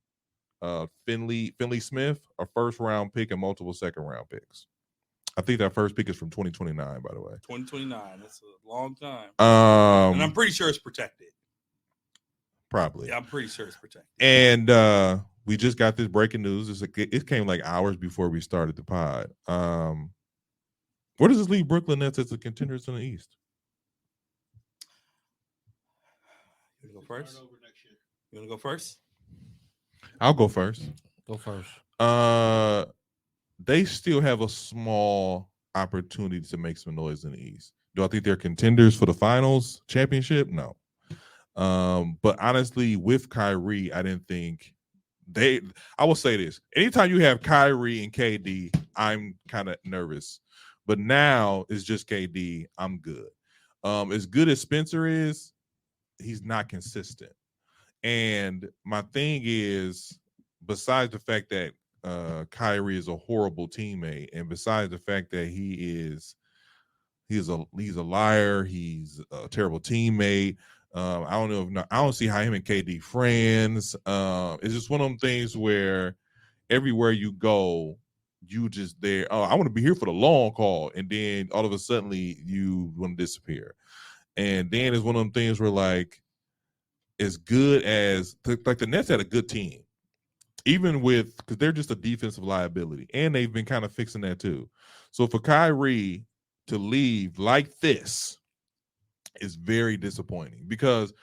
Finley Smith, a first-round pick, and multiple second-round picks. I think that first pick is from 2029, by the way. 2029. That's a long time. And I'm pretty sure it's protected. Probably. Yeah, I'm pretty sure it's protected. And we just got this breaking news. It came like hours before we started the pod. Where does this leave Brooklyn Nets as the contenders in the East? You want to go first? You want to go first? I'll go first. Go first. They still have a small opportunity to make some noise in the East. Do I think they're contenders for the finals championship? No. But honestly, with Kyrie, I didn't think I will say this. Anytime you have Kyrie and KD, I'm kind of nervous. But now it's just KD. I'm good. As good as Spencer is, he's not consistent. And my thing is, besides the fact that Kyrie is a horrible teammate, and besides the fact that he's a liar, he's a terrible teammate. I don't know I don't see how him and KD friends. It's just one of them things where everywhere you go, you just there. Oh, I want to be here for the long haul, and then all of a sudden you want to disappear. And then it's one of them things where like, as good as like the Nets had a good team, even with because they're just a defensive liability, and they've been kind of fixing that too. So for Kyrie to leave like this is very disappointing because,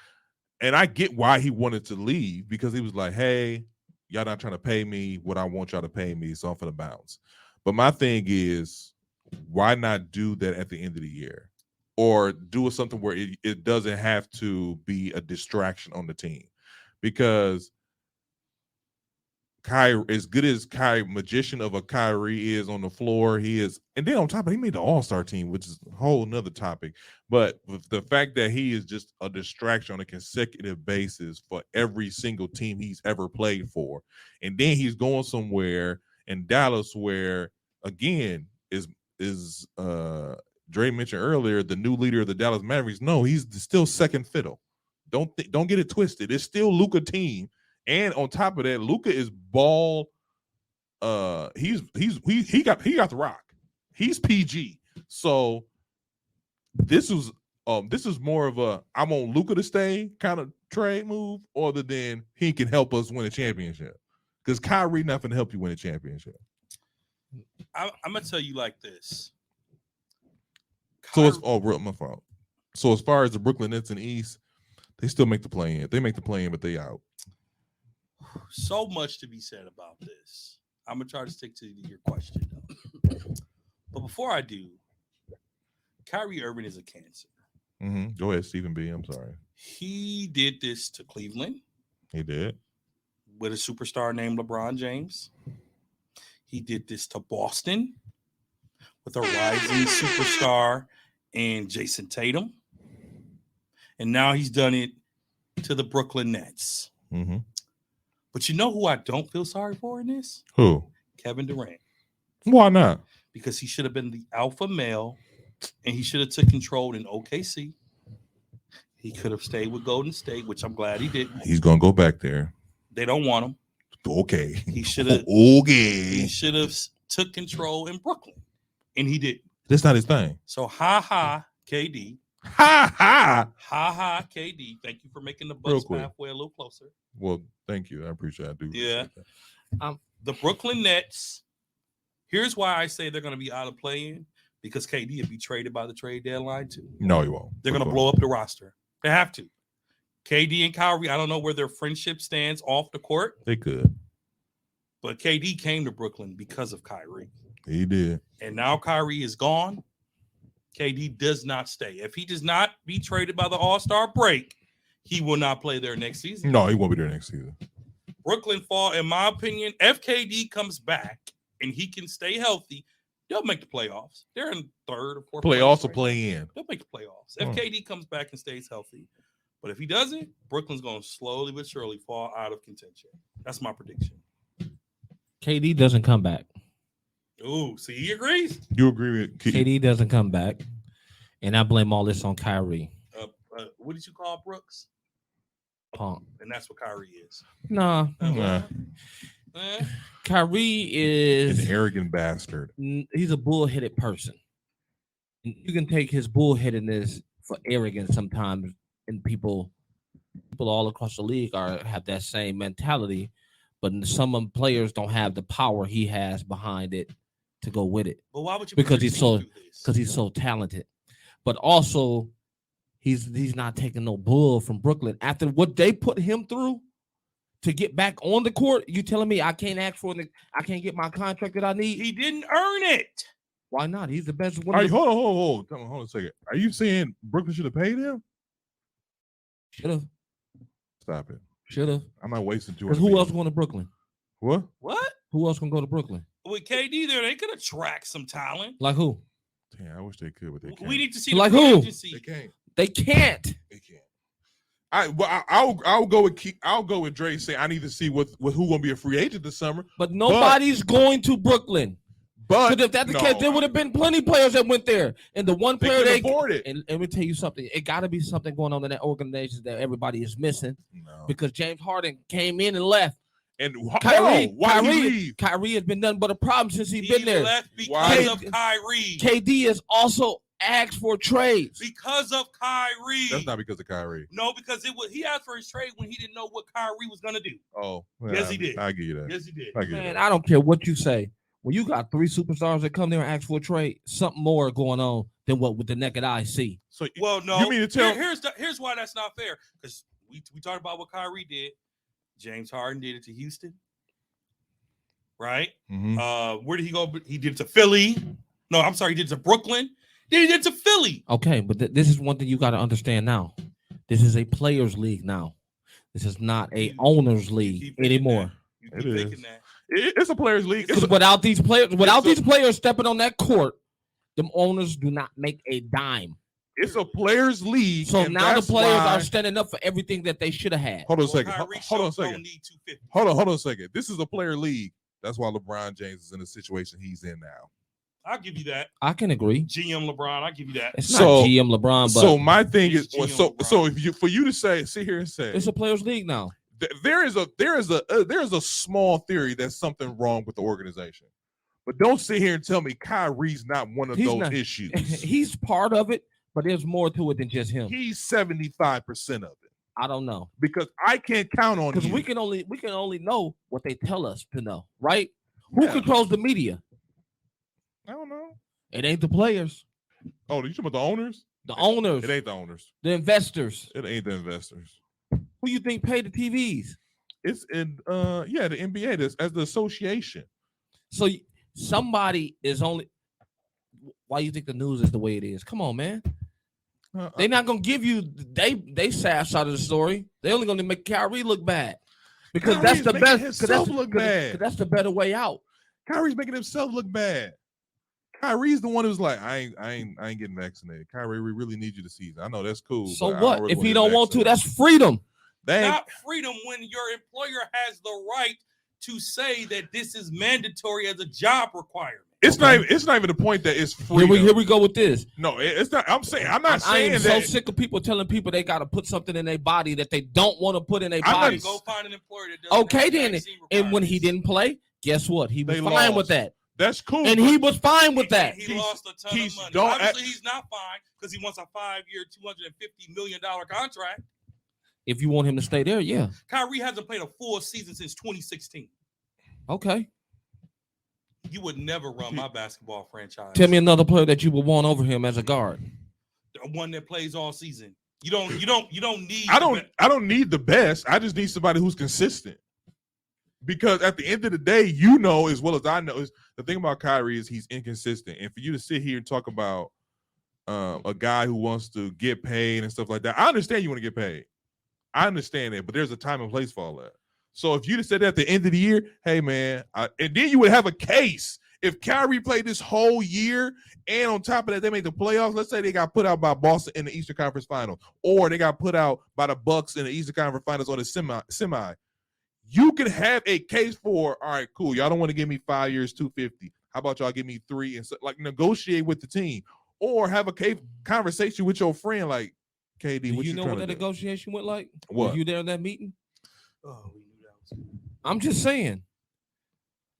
and I get why he wanted to leave because he was like, hey, y'all not trying to pay me what I want y'all to pay me, so I'm gonna bounce. But my thing is, why not do that at the end of the year? Or do something where it doesn't have to be a distraction on the team. Because Kyrie, as good as magician of a Kyrie is on the floor, he is, and then on top of it, he made the All-Star team, which is a whole nother topic. But with the fact that he is just a distraction on a consecutive basis for every single team he's ever played for, and then he's going somewhere in Dallas where, again, is Dre mentioned earlier, the new leader of the Dallas Mavericks. No, he's still second fiddle. Don't get it twisted. It's still Luka team. And on top of that, Luka is ball. He got the rock. He's PG. So this is more of a I want Luka to stay kind of trade move, other than he can help us win a championship. Because Kyrie not going to help you win a championship. I'm gonna tell you like this. So it's my fault. So as far as the Brooklyn Nets in the East, they still make the play-in. They make the play-in, but they out. So much to be said about this. I'm gonna try to stick to your question, though. But before I do, Kyrie Irving is a cancer. Mm-hmm. Go ahead, Stephen B. I'm sorry. He did this to Cleveland. He did. With a superstar named LeBron James. He did this to Boston with a rising superstar and Jason Tatum. And now he's done it to the Brooklyn Nets. Mm-hmm. But you know who I don't feel sorry for in this? Who? Kevin Durant. Why not? Because he should have been the alpha male and he should have took control in OKC. He could have stayed with Golden State, which I'm glad he didn't. He's going to go back there. They don't want him. Okay. He should have. Okay. He should have took control in Brooklyn, and he didn't. That's not his thing. So KD. KD. Thank you for making the bus pathway a little closer. Well, thank you. I appreciate it. Yeah. The Brooklyn Nets. Here's why I say they're going to be out of play-in, because KD will be traded by the trade deadline too. No, he won't. They're going to blow up the roster. They have to. KD and Kyrie, I don't know where their friendship stands off the court. They could. But KD came to Brooklyn because of Kyrie. He did. And now Kyrie is gone. KD does not stay. If he does not be traded by the All-Star break, he will not play there next season. No, he won't be there next season. Brooklyn fall, in my opinion, if KD comes back and he can stay healthy, they'll make the playoffs. They're in third or fourth. Playoffs or play in. They'll make the playoffs. If KD comes back and stays healthy. But if he doesn't, Brooklyn's going to slowly but surely fall out of contention. That's my prediction. KD doesn't come back. Ooh, see, he agrees. You agree with KD doesn't come back, and I blame all this on Kyrie. What did you call Brooks? Punk. And that's what Kyrie is. Nah. Kyrie is an arrogant bastard. He's a bullheaded person. You can take his bullheadedness for arrogance sometimes, and people all across the league have that same mentality, but some players don't have the power he has behind it to go with it. But why would you? Because he's so talented, but also he's not taking no bull from Brooklyn after what they put him through to get back on the court. You telling me I can't get my contract that I need? He didn't earn it. Why not? He's the best one. Right, hold on a second. Are you saying Brooklyn should have paid him? Should have. Stop it. Should have. I'm not wasting $200 Because who else going to Brooklyn? What? Who else can go to Brooklyn? With KD there, they could attract some talent. Like who? Damn, I wish they could, but they can't. We need to see like the who? agency. They can't. They can't. They can't. I'll go with Dre saying I need to see who gonna be a free agent this summer. But nobody's going to Brooklyn. But if that's the case, there would have been plenty of players that went there. And the one player they afford it. And let me tell you something. It got to be something going on in that organization that everybody is missing. No. Because James Harden came in and left. And why did he leave? Kyrie has been nothing but a problem since he's been there. He left because of Kyrie. KD has also asked for trades. Because of Kyrie. That's not because of Kyrie. No, because he asked for his trade when he didn't know what Kyrie was gonna do. Oh, yes, he did. I give you that. Yes, he did. Man, I don't care what you say. When you got three superstars that come there and ask for a trade, something more going on than what with the naked eye see. So, well, no. You mean to tell? Here's why that's not fair. Because we talked about what Kyrie did. James Harden did it to Houston, right? Mm-hmm. Where did he go? He did it to Philly. No, I'm sorry, he did it to Brooklyn. Then he did it to Philly. Okay, but this is one thing you got to understand now. This is a players' league now. This is not a owners' league anymore. It is. It's a players' league. Without these players stepping on that court, them owners do not make a dime. It's a players' league. So now the players are standing up for everything that they should have had. Hold on a second. Hold on a second. This is a player league. That's why LeBron James is in the situation he's in now. I'll give you that. I can agree. GM LeBron, I give you that. It's not GM LeBron, but so my thing is so if for you to sit here and say it's a players' league now. There is a small theory that's something wrong with the organization, but don't sit here and tell me Kyrie's not one of those issues. He's part of it, but there's more to it than just him. He's 75% of it. I don't know because I can't count on because we can only know what they tell us to know, right? Who controls the media? I don't know. It ain't the players. Oh, you talking about the owners? The owners. It ain't the owners. The investors. It ain't the investors. Who you think pay the TVs? It's in the NBA as the association. So somebody is only. Why you think the news is the way it is? Come on, man. They're not gonna give you they sass out of the story. They're only gonna make Kyrie look bad because Kyrie's that's the best. Because that's the better way out. Kyrie's making himself look bad. Kyrie's the one who's like, I ain't getting vaccinated. Kyrie, we really need you this season. I know that's cool. So what? Really if he don't want to, that's freedom. Not freedom when your employer has the right to say that this is mandatory as a job requirement. It's not even the point that it's freedom. Here we go with this. No, it's not. I'm not saying that. I'm so sick of people telling people they got to put something in their body that they don't want to put in their body. Go find an employer that doesn't. Okay, then. And when he didn't play, guess what? He was fine with that. That's cool. And he was fine with that. He lost a ton of money. Obviously, he's not fine because he wants a 5-year, $250 million contract. If you want him to stay there, yeah. Kyrie hasn't played a full season since 2016. Okay. You would never run my basketball franchise. Tell me another player that you would want over him as a guard. One that plays all season. You don't need. I don't need the best. I just need somebody who's consistent. Because at the end of the day, you know as well as I know, is the thing about Kyrie is he's inconsistent. And for you to sit here and talk about a guy who wants to get paid and stuff like that, I understand you want to get paid. I understand that, but there's a time and place for all that. So if you said that at the end of the year, hey man, and then you would have a case if Kyrie played this whole year, and on top of that, they made the playoffs. Let's say they got put out by Boston in the Eastern Conference Finals, or they got put out by the Bucks in the Eastern Conference Finals on the semi. You can have a case for, all right, cool. Y'all don't want to give me 5 years, 250. How about y'all give me 3 and so, like negotiate with the team, or have a conversation with your friend like, KD. Do what you know what that do? negotiation went like? What? Were you there in that meeting? Oh, we knew that was. I'm just saying.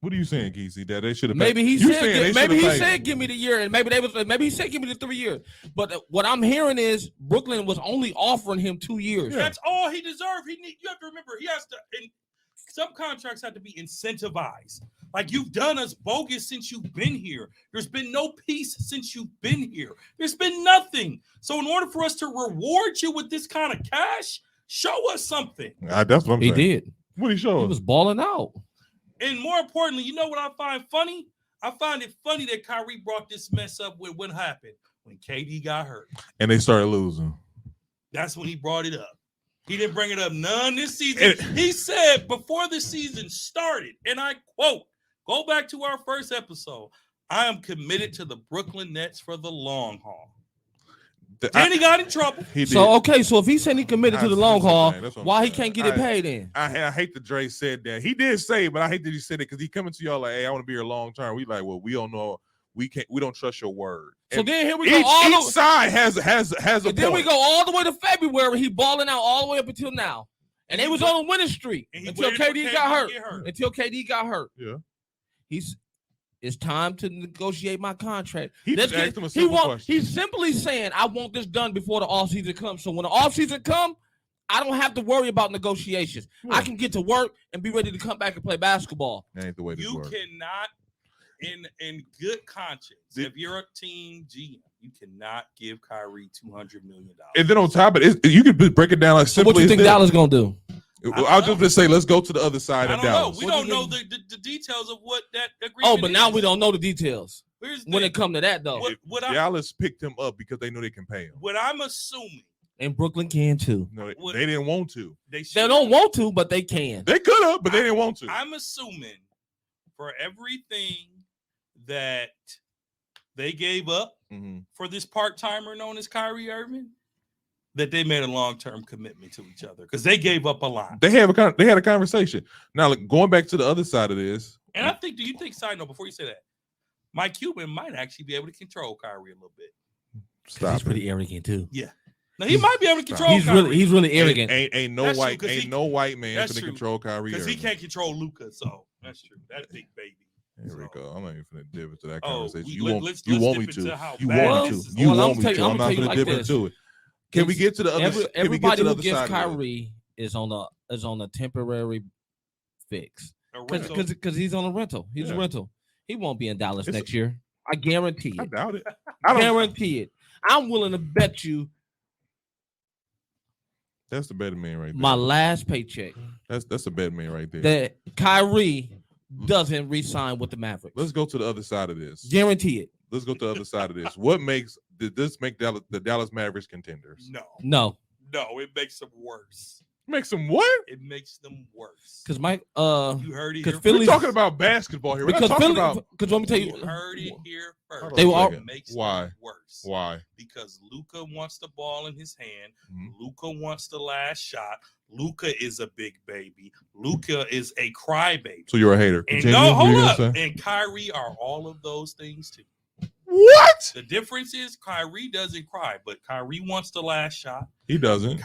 What are you saying, Keezy? That they should have. Maybe he you said give me the year, and maybe he said give me the 3 years. But what I'm hearing is Brooklyn was only offering him 2 years. Yeah. That's all he deserved. You have to remember, he has to. And some contracts have to be incentivized. Like, you've done us bogus since you've been here. There's been no peace since you've been here. There's been nothing. So in order for us to reward you with this kind of cash, show us something. That's what I'm He saying. did. What he showed? He was balling out. And more importantly, you know what I find funny? I find it funny that Kyrie brought this mess up with what happened when KD got hurt. And they started losing. That's when he brought it up. He didn't bring it up none this season. He said before the season started, and I quote, go back to our first episode, I am committed to the Brooklyn Nets for the long haul. Then he got in trouble. So if he said he committed to the long haul, why he can't get it paid then? I hate that Dre said that. He did say it, but I hate that he said it because he coming to y'all like, hey, I want to be here long term. We like, well, we don't know. We don't trust your word. So and then here we go. Each side has a and then we go all the way to February. He balling out all the way up until now. And they was on a winning streak until KD got hurt. Until KD got hurt. Yeah. It's time to negotiate my contract. He's simply saying, I want this done before the offseason comes. So when the offseason comes, I don't have to worry about negotiations. I can get to work and be ready to come back and play basketball. That ain't the way this works. You cannot, in good conscience, if you're a team GM, you cannot give Kyrie $200 million. And then on top of it, you could break it down like simply. What do you think Dallas gonna do? I'll just say, let's go to the other side of Dallas. We don't know the details of what that agreement is. But now we don't know the details. When it come to that, though. Dallas picked him up because they knew they can pay him. What I'm assuming. And Brooklyn can too. No, they didn't want to. They don't want to, but they can. They could have, but they didn't want to. I'm assuming for everything that they gave up for this part-timer known as Kyrie Irving, that they made a long-term commitment to each other because they gave up a lot. They had a conversation. Now, going back to the other side of this, and I think, do you think, side note, before you say that, Mike Cuban might actually be able to control Kyrie a little bit. He's pretty arrogant too. Yeah. Now he might be able to control. He's really arrogant. Ain't no white man going to control Kyrie because he can't control Luka. So that's true. That big baby. Here we go. I'm not even going to dip into that conversation. You want me to. You want me to. I'm not going to dip into it. Can we get to the other? Everybody who gets Kyrie is on a temporary fix because he's on a rental. He's a rental. He won't be in Dallas next year. I guarantee it. I doubt it. I guarantee it. I'm willing to bet you. That's the better man right there. My last paycheck. That's a better man right there. That Kyrie doesn't re-sign with the Mavericks. Let's go to the other side of this. Guarantee it. Let's go to the other side of this. Did this make the Dallas Mavericks contenders? No, it makes them worse. Makes them what? It makes them worse. Because Mike, you heard it here. We're talking about basketball here. Because because let me tell you, heard it here first. They were all, makes why them worse? Why? Because Luka wants the ball in his hand. Luka wants the last shot. Luka is a big baby. Luka is a crybaby. So you're a hater. And hold up. And Kyrie are all of those things too. What? The difference is Kyrie doesn't cry, but Kyrie wants the last shot. He doesn't.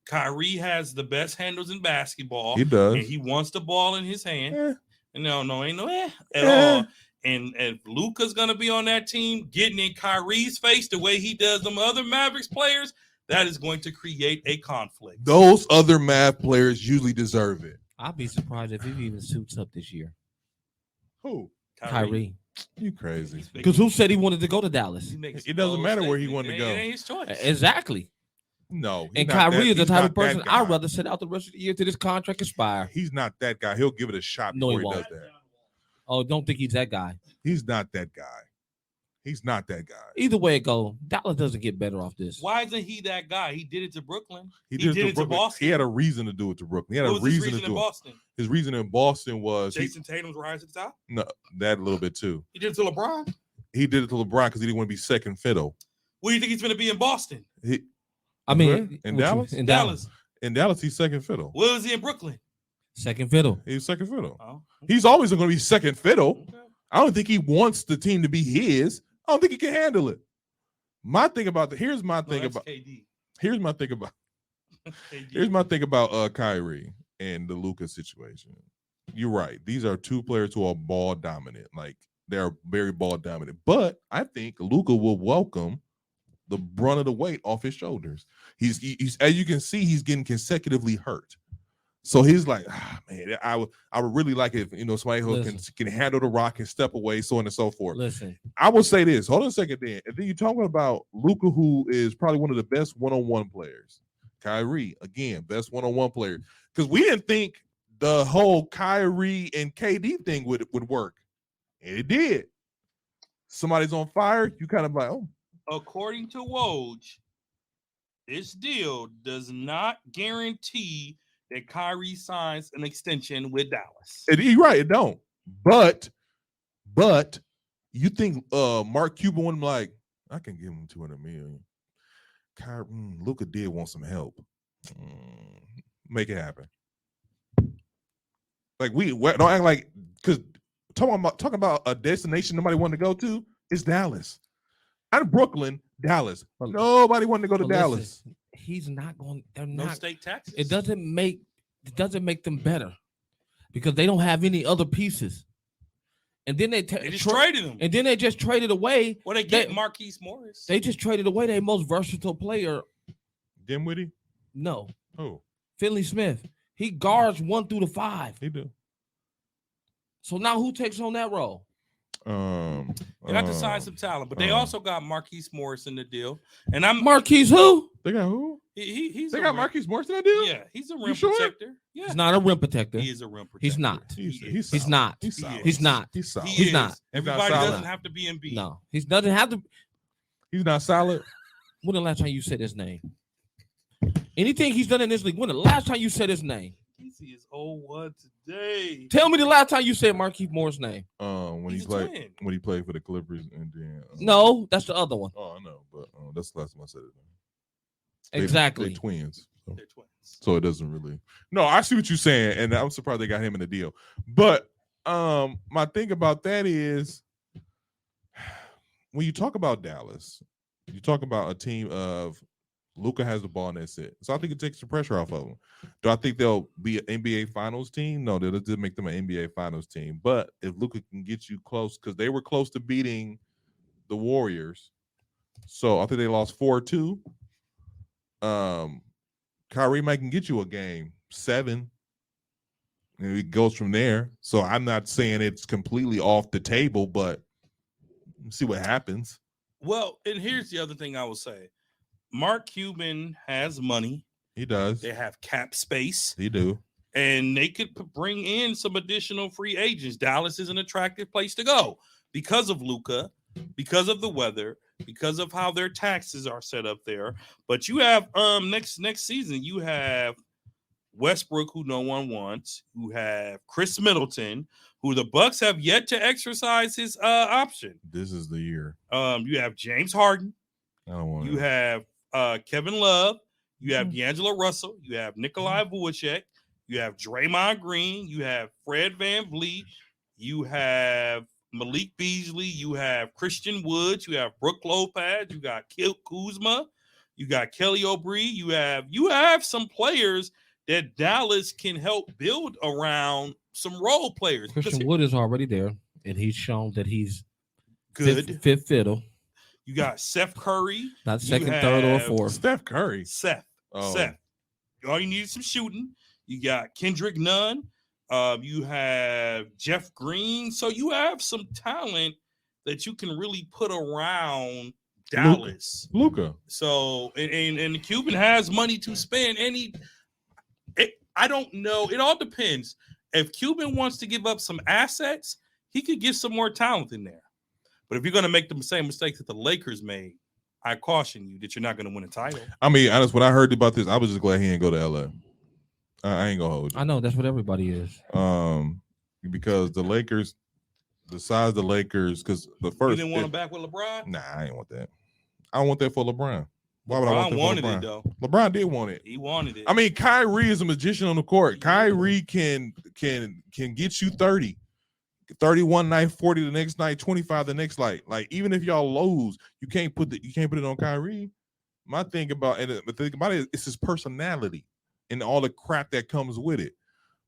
Kyrie has the best handles in basketball. He does. And he wants the ball in his hand. No, ain't no at all. And if Luka's going to be on that team, getting in Kyrie's face the way he does them other Mavericks players, that is going to create a conflict. Those other Mav players usually deserve it. I'd be surprised if he even suits up this year. Who? Kyrie. You crazy. Because who said he wanted to go to Dallas? It doesn't matter where he wanted to go. It ain't his choice. Exactly. No. And Kyrie is the type of person I'd rather sit out the rest of the year till this contract expire. He's not that guy. He'll give it a shot before he does that. Oh, don't think he's that guy. He's not that guy. He's not that guy. Either way it go, Dallas doesn't get better off this. Why isn't he that guy? He did it to Brooklyn. He did it to Brooklyn. Boston. He had a reason to do it to Brooklyn. He had what a was his reason reason to do in it. Boston? His reason in Boston was Jason Tatum's rise to the top. No, that a little bit too. He did it to LeBron. He did it to LeBron because he didn't want to be second fiddle. What do you think he's going to be in Boston? In Dallas? In Dallas. In Dallas, he's second fiddle. What was he in Brooklyn? Second fiddle. He's second fiddle. Oh, He's always going to be second fiddle. okay. I don't think he wants the team to be his. I don't think he can handle it. My thing about here's my thing about KD. here's my thing about KD. here's my thing about Kyrie and the Luka situation. You're right. These are two players who are ball dominant. Like they're very ball dominant. But I think Luka will welcome the brunt of the weight off his shoulders. He's as you can see, he's getting consecutively hurt. So he's like, man, I would really like it if somebody who can handle the rock and step away, so on and so forth. Listen, I will say this. Hold on a second, then. And then you're talking about Luka, who is probably one of the best one-on-one players. Kyrie, again, best one-on-one player. Because we didn't think the whole Kyrie and KD thing would work, and it did. Somebody's on fire, you kind of like, oh. According to Woj, this deal does not guarantee that Kyrie signs an extension with Dallas. You're right, it don't. But you think Mark Cuban wouldn't like, I can give him $200 million. Luka did want some help. Make it happen. Like don't act like because talking about a destination nobody wanted to go to is Dallas. Out of Brooklyn, Dallas. Nobody wanted to go to Dallas. Listen, he's not going. They're No not. state taxes. It doesn't make them better because they don't have any other pieces. And then they just traded him. And then they just traded away. Well, they get Marquise Morris. They just traded away their most versatile player. Dinwiddie? No. Who? Finley Smith. He guards 1 through 5. He do. So now who takes on that role? They got to sign some talent, but they also got Marquise Morris in the deal. And I'm Marquise who? They got who? He's they got Marquise Morris in that deal? Yeah, he's a rim protector. Yeah. He's not a rim protector. He is a rim protector. He's not. He's not. He's not. He's not. Everybody doesn't have to be in B. No, he doesn't have to. He's not solid. When the last time you said his name? Anything he's done in this league, when the last time you said his name? He is 0-1 today. Tell me the last time you said Marquise Morris' name. When he played for the Clippers and then no, that's the other one. Oh, I know, but that's the last time I said it. Exactly. They're twins. So. They're twins. So it doesn't really. No, I see what you're saying, and I'm surprised they got him in the deal. But my thing about that is when you talk about Dallas, you talk about a team of Luka has the ball and that's it. So I think it takes the pressure off of them. Do I think they'll be an NBA Finals team? No, that doesn't make them an NBA Finals team. But if Luka can get you close, because they were close to beating the Warriors, so I think they lost 4-2. Kyrie might can get you a game 7, and it goes from there. So I'm not saying it's completely off the table, but see what happens. Well, and here's the other thing I will say. Mark Cuban has money. He does. They have cap space. He do. And they could bring in some additional free agents. Dallas is an attractive place to go because of Luka, because of the weather, because of how their taxes are set up there. But you have next season, you have Westbrook, who no one wants. You have Chris Middleton, who the Bucks have yet to exercise his option. This is the year. You have James Harden. I don't want. You have Kevin Love. You have D'Angelo Russell. You have Nikolai Vucevic. You have Draymond Green. You have Fred VanVleet. You have Malik Beasley. You have Christian Woods. You have Brook Lopez. You got Kuzma. You got Kelly Oubre. You have some players that Dallas can help build around some role players. Christian Wood is already there, and he's shown that he's good. Fifth fiddle. You got Seth Curry. Not second, third, or fourth. Steph Curry. Seth. All you need is some shooting. You got Kendrick Nunn. You have Jeff Green. So you have some talent that you can really put around Dallas. Luka. So, and the Cuban has money to spend. I don't know. It all depends. If Cuban wants to give up some assets, he could get some more talent in there. But if you're going to make the same mistakes that the Lakers made, I caution you that you're not going to win a title. I mean, honest, when I heard about this, I was just glad he didn't go to LA. I ain't gonna hold you. I know that's what everybody is. Because the Lakers, the size of the Lakers, because the first You didn't want him back with LeBron? Nah, I ain't want that. I don't want that for LeBron. Why would I want that for wanted LeBron? it though. LeBron did want it. He wanted it. I mean, Kyrie is a magician on the court. Kyrie can get you 30, 31 night, 40 the next night, 25 the next night. Like even if y'all lose, you can't put it on Kyrie. My thing about it, it's his personality and all the crap that comes with it.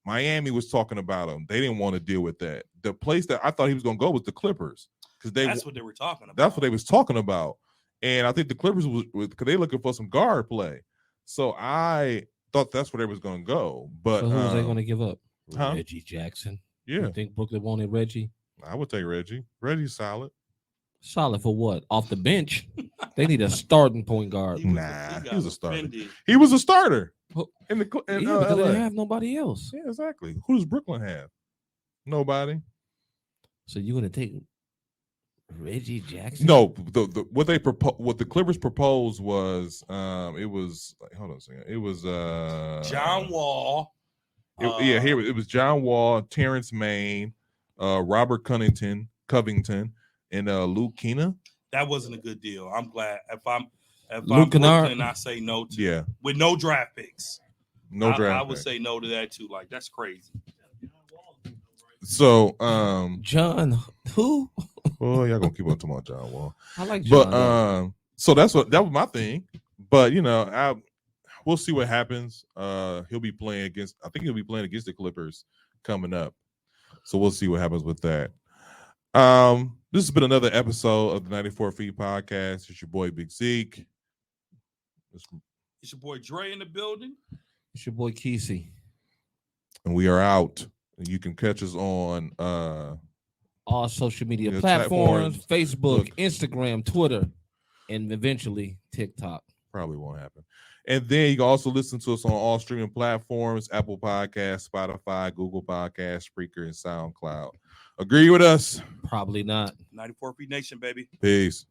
Miami was talking about him. They didn't want to deal with that. The place that I thought he was going to go was the Clippers because that's what they were talking about. That's what they was talking about. And I think the Clippers was because they looking for some guard play. So I thought that's where they was going to go. But So who was they going to give up? Huh? Reggie Jackson. Yeah. You think Brooklyn wanted Reggie? I would take Reggie. Reggie's solid. Solid for what? Off the bench? They need a starting point guard. He was a starter. He was a starter. In the Because they LA. didn't have nobody else. Yeah, exactly. Who does Brooklyn have? Nobody. So you going to take Reggie Jackson? No, what the Clippers proposed was it was hold on a second. It was John Wall. It was John Wall, Terrence Mann, Robert Covington, and Luke Kennard. That wasn't a good deal. I'm glad if I'm Luke Kennard, Brooklyn, I say no to. Yeah, with no draft picks. I would say no to that too. Like that's crazy. So John who? Well, y'all gonna keep on talking about John Wall. I like John. But so that was my thing. But we'll see what happens. He'll be playing against. I think he'll be playing against the Clippers coming up. So we'll see what happens with that. This has been another episode of the 94 Feet Podcast. It's your boy Big Zeke. It's your boy Dre in the building. It's your boy Kesey. And we are out. And you can catch us on all social media platforms, Facebook, Instagram, Twitter, and eventually TikTok. Probably won't happen. And then you can also listen to us on all streaming platforms: Apple Podcasts, Spotify, Google Podcasts, Spreaker, and SoundCloud. Agree with us? Probably not. 94 Feet Nation, baby. Peace.